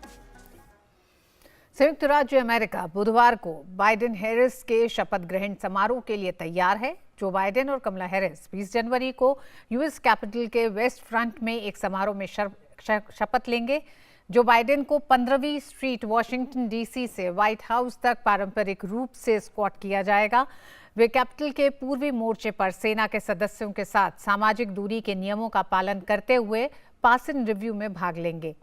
संयुक्त राज्य अमेरिका बुधवार को बाइडेन हैरिस के शपथ ग्रहण समारोह के लिए तैयार है। जो बाइडेन और कमला हैरिस 20 जनवरी को यूएस कैपिटल के वेस्ट फ्रंट में एक समारोह में शपथ लेंगे। जो बाइडेन को 15वीं स्ट्रीट वॉशिंगटन डीसी से व्हाइट हाउस तक पारंपरिक रूप से एस्कॉर्ट किया जाएगा। वे कैपिटल के पूर्वी मोर्चे पर सेना के सदस्यों के साथ सामाजिक दूरी के नियमों का पालन करते हुए पास इन रिव्यू में भाग लेंगे।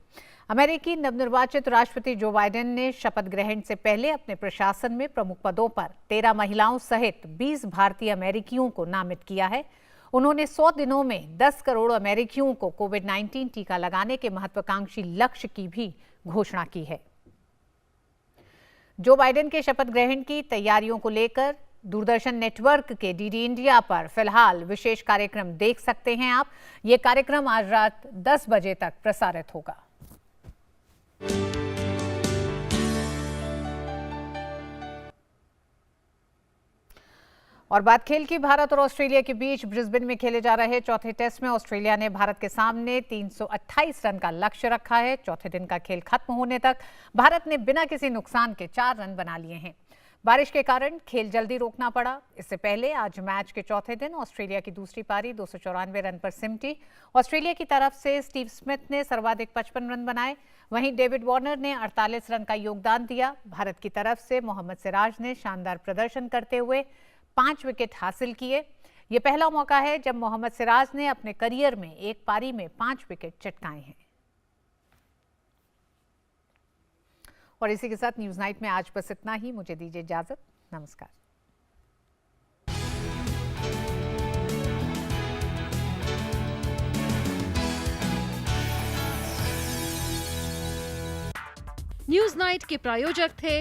अमेरिकी नवनिर्वाचित राष्ट्रपति जो बाइडेन ने शपथ ग्रहण से पहले अपने प्रशासन में प्रमुख पदों पर 13 महिलाओं सहित 20 भारतीय अमेरिकियों को नामित किया है। उन्होंने 100 दिनों में 10 करोड़ अमेरिकियों को कोविड-19 टीका लगाने के महत्वाकांक्षी लक्ष्य की भी घोषणा की है। जो बाइडेन के शपथ ग्रहण की तैयारियों को लेकर दूरदर्शन नेटवर्क के डीडी इंडिया पर फिलहाल विशेष कार्यक्रम देख सकते हैं आप। ये कार्यक्रम आज रात 10 बजे तक प्रसारित होगा। और बात खेल की, भारत और ऑस्ट्रेलिया के बीच ब्रिस्बेन में खेले जा रहे चौथे टेस्ट में ऑस्ट्रेलिया ने भारत के सामने 328 रन का लक्ष्य रखा है। चौथे दिन का खेल खत्म होने तक भारत ने बिना किसी नुकसान के 4 रन बना लिए हैं। बारिश के कारण खेल जल्दी रोकना पड़ा। इससे पहले आज मैच के चौथे दिन ऑस्ट्रेलिया की दूसरी पारी 294 रन पर सिमटी। ऑस्ट्रेलिया की तरफ से स्टीव स्मिथ ने सर्वाधिक 55 रन बनाए, वहीं डेविड वार्नर ने 48 रन का योगदान दिया। भारत की तरफ से मोहम्मद सिराज ने शानदार प्रदर्शन करते हुए 5 विकेट हासिल किए। ये पहला मौका है जब मोहम्मद सिराज ने अपने करियर में एक पारी में 5 विकेट चटकाए हैं। और इसी के साथ न्यूज नाइट में आज बस इतना ही। मुझे दीजिए इजाजत। नमस्कार। न्यूज नाइट के प्रायोजक थे